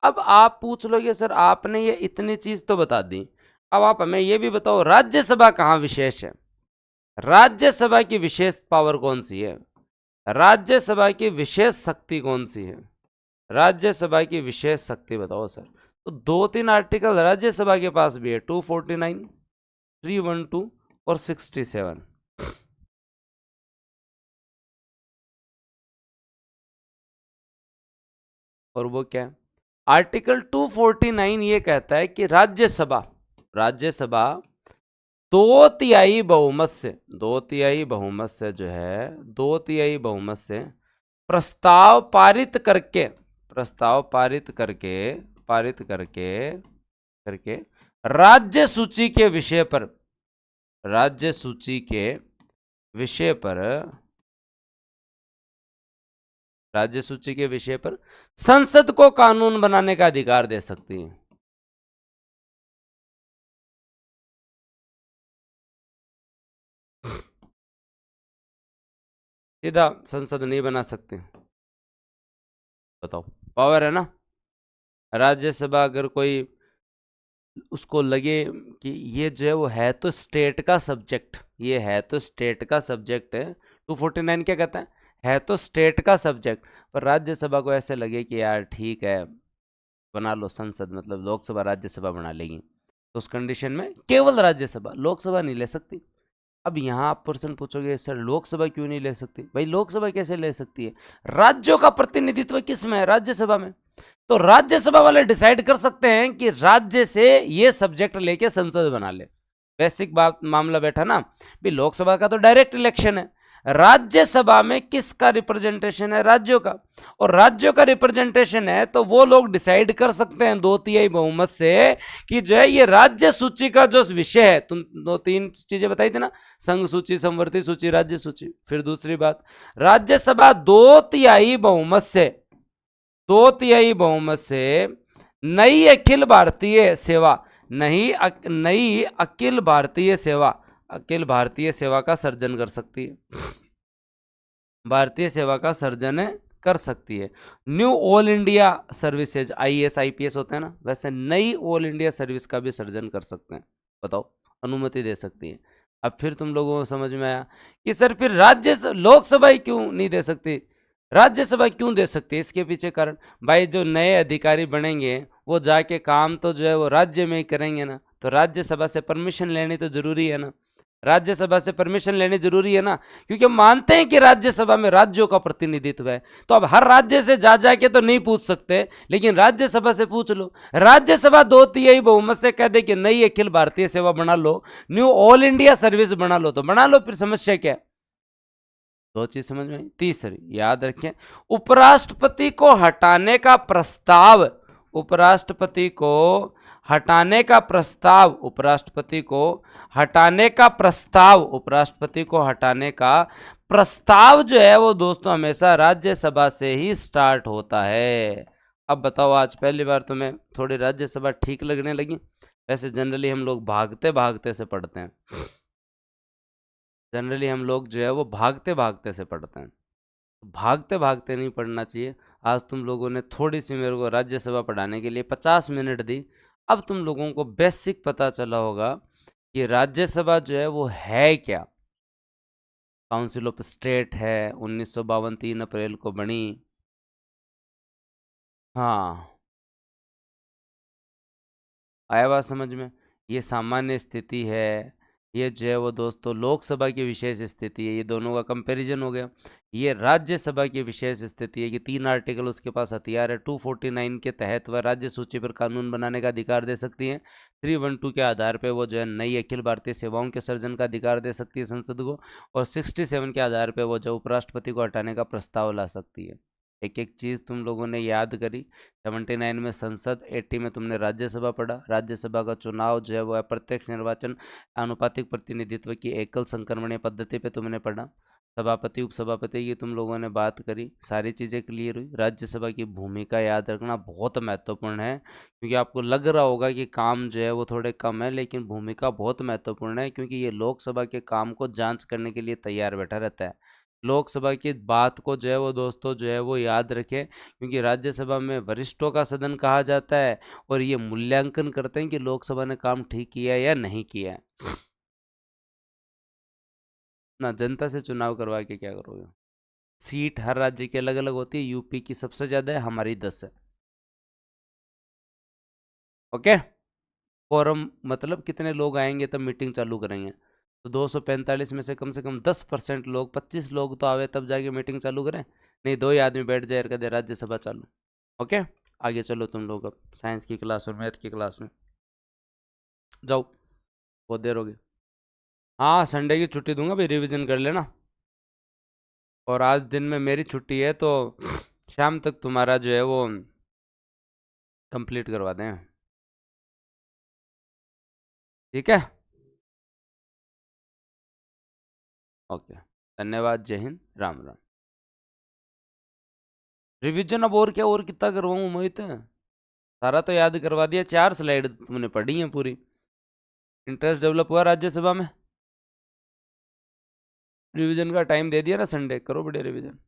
अब आप पूछ लोगे सर आपने ये इतनी चीज तो बता दी, अब आप हमें ये भी बताओ राज्यसभा कहाँ विशेष है। राज्यसभा की विशेष पावर कौन सी है, राज्यसभा की विशेष शक्ति कौन सी है, राज्यसभा की विशेष शक्ति बताओ सर। तो 2-3 आर्टिकल राज्यसभा के पास भी है, 249, 312 और 67। और वो क्या है, आर्टिकल 249 ये कहता है कि राज्यसभा, राज्यसभा 2/3 बहुमत से, 2/3 बहुमत से जो है, 2/3 बहुमत से प्रस्ताव पारित करके, प्रस्ताव पारित करके, पारित करके करके राज्य सूची के विषय पर, राज्य सूची के विषय पर, राज्य सूची के विषय पर संसद को कानून बनाने का अधिकार दे सकती है। सीधा संसद नहीं बना सकते, बताओ, पावर है ना। राज्यसभा अगर कोई उसको लगे कि ये जो है वो है तो स्टेट का सब्जेक्ट, ये है तो स्टेट का सब्जेक्ट है, 249 क्या कहता है तो स्टेट का सब्जेक्ट, पर राज्यसभा को ऐसे लगे कि यार ठीक है बना लो संसद, मतलब लोकसभा राज्यसभा बना लेगी, तो उस कंडीशन में केवल राज्यसभा, लोकसभा नहीं ले सकती। अब यहाँ आप प्रश्न पूछोगे सर लोकसभा क्यों नहीं ले सकती, भाई लोकसभा कैसे ले सकती है, राज्यों का प्रतिनिधित्व किस में है, राज्यसभा में। तो राज्यसभा वाले डिसाइड कर सकते हैं कि राज्य से ये सब्जेक्ट लेके संसद बना ले, बेसिक बात मामला बैठा ना। भी लोकसभा का तो डायरेक्ट इलेक्शन है, राज्यसभा में किसका रिप्रेजेंटेशन है, राज्यों का, और राज्यों का रिप्रेजेंटेशन है तो वो लोग डिसाइड कर सकते हैं 2/3 बहुमत से कि जो है ये राज्य सूची का जो विषय है, तुम 2-3 चीजें बताई थी ना, संघ सूची, संवर्ती सूची, राज्य सूची। फिर दूसरी बात, राज्यसभा 2/3 बहुमत से, 2/3 बहुमत से नई अखिल भारतीय सेवा, नई अखिल भारतीय सेवा, अखिल भारतीय सेवा का सर्जन कर सकती है, भारतीय सेवा का सर्जन कर सकती है। Knew all India services, IAS IPS होते हैं ना, वैसे नई ऑल इंडिया सर्विस का भी सर्जन कर सकते हैं, बताओ, अनुमति दे सकती है। अब फिर तुम लोगों को समझ में आया कि सर फिर लोकसभा ही क्यों नहीं दे सकती, राज्यसभा क्यों दे सकती है, इसके पीछे कारण, भाई जो नए अधिकारी बनेंगे वो जाके काम तो जो है वो राज्य में ही करेंगे ना, तो राज्यसभा से परमिशन लेनी तो जरूरी है ना, राज्यसभा से परमिशन लेनी जरूरी है ना, क्योंकि हम मानते हैं कि राज्यसभा में राज्यों का प्रतिनिधित्व है। तो अब हर राज्य से जा जाके तो नहीं पूछ सकते, लेकिन राज्यसभा से पूछ लो, राज्यसभा 2/3 बहुमत से कह दे कि नई अखिल भारतीय सेवा बना लो, न्यू ऑल इंडिया सर्विस बना लो, तो बना लो, फिर समस्या क्या है। दो चीज समझ में आई। तीसरी याद रखें, उपराष्ट्रपति को हटाने का प्रस्ताव, उपराष्ट्रपति को हटाने का प्रस्ताव, उपराष्ट्रपति को हटाने का प्रस्ताव, उपराष्ट्रपति को हटाने का प्रस्ताव जो है वो दोस्तों हमेशा राज्यसभा से ही स्टार्ट होता है। अब बताओ, आज पहली बार तुम्हें थोड़ी राज्यसभा ठीक लगने लगी, वैसे जनरली हम लोग भागते भागते से पढ़ते हैं, जनरली हम लोग जो है वो भागते भागते से पढ़ते हैं, भागते भागते नहीं पढ़ना चाहिए। आज तुम लोगों ने थोड़ी सी मेरे को राज्यसभा पढ़ाने के लिए 50 मिनट दी, अब तुम लोगों को बेसिक पता चला होगा कि राज्यसभा जो है वो है क्या। काउंसिल ऑफ स्टेट है, 1952 3 अप्रैल को बनी। हाँ, आया बात समझ में, ये सामान्य स्थिति है, ये जो है वो दोस्तों लोकसभा की विशेष स्थिति है, ये दोनों का कंपैरिजन हो गया। ये राज्यसभा की विशेष स्थिति है कि 3 आर्टिकल उसके पास हथियार है। 249 के तहत वह राज्य सूची पर कानून बनाने का अधिकार दे सकती है। 312 के आधार पर वो जो है नई अखिल भारतीय सेवाओं के सर्जन का अधिकार दे सकती है संसद को। और 67 के आधार पर वो जो उपराष्ट्रपति को हटाने का प्रस्ताव ला सकती है। एक एक चीज़ तुम लोगों ने याद करी। 79 में संसद, 80 में तुमने राज्यसभा पढ़ा। राज्यसभा का चुनाव जो है वो अप्रत्यक्ष निर्वाचन, आनुपातिक प्रतिनिधित्व की एकल संक्रमणीय पद्धति पे तुमने पढ़ा। सभापति उपसभापति की तुम लोगों ने बात करी, सारी चीज़ें क्लियर हुई। राज्यसभा की भूमिका याद रखना बहुत महत्वपूर्ण है, क्योंकि आपको लग रहा होगा कि काम जो है वो थोड़े कम है, लेकिन भूमिका बहुत महत्वपूर्ण है, क्योंकि ये लोकसभा के काम को जांच करने के लिए तैयार बैठा रहता है। लोकसभा की बात को जो है वो दोस्तों जो है वो याद रखें, क्योंकि राज्यसभा में वरिष्ठों का सदन कहा जाता है और ये मूल्यांकन करते हैं कि लोकसभा ने काम ठीक किया है या नहीं किया है। ना जनता से चुनाव करवा के क्या करोगे? सीट हर राज्य की अलग अलग होती है। यूपी की सबसे ज़्यादा है, हमारी 10 है। ओके। फोरम मतलब कितने लोग आएंगे तब मीटिंग चालू करेंगे, तो 245 में से कम 10% लोग, 25 लोग तो आवे तब जाके मीटिंग चालू करें। नहीं, 2 ही आदमी बैठ जाए कर दे राज्यसभा चालू। ओके, आगे चलो तुम लोग अब साइंस की क्लास और मैथ की क्लास में जाओ, बहुत देर हो गई। हाँ, संडे की छुट्टी दूंगा भाई, रिवीजन कर लेना। और आज दिन में मेरी छुट्टी है, तो शाम तक तुम्हारा जो है वो कंप्लीट करवा दें। ठीक है। ओके, धन्यवाद, जय हिंद, राम राम। रिवीजन अब और क्या, और कितना करवाऊँ मोहित? सारा तो याद करवा दिया, 4 स्लाइड तुमने पढ़ी हैं पूरी। इंटरेस्ट डेवलप हुआ राज्यसभा में? रिवीजन का टाइम दे दिया ना, संडे करो बड़े रिवीजन।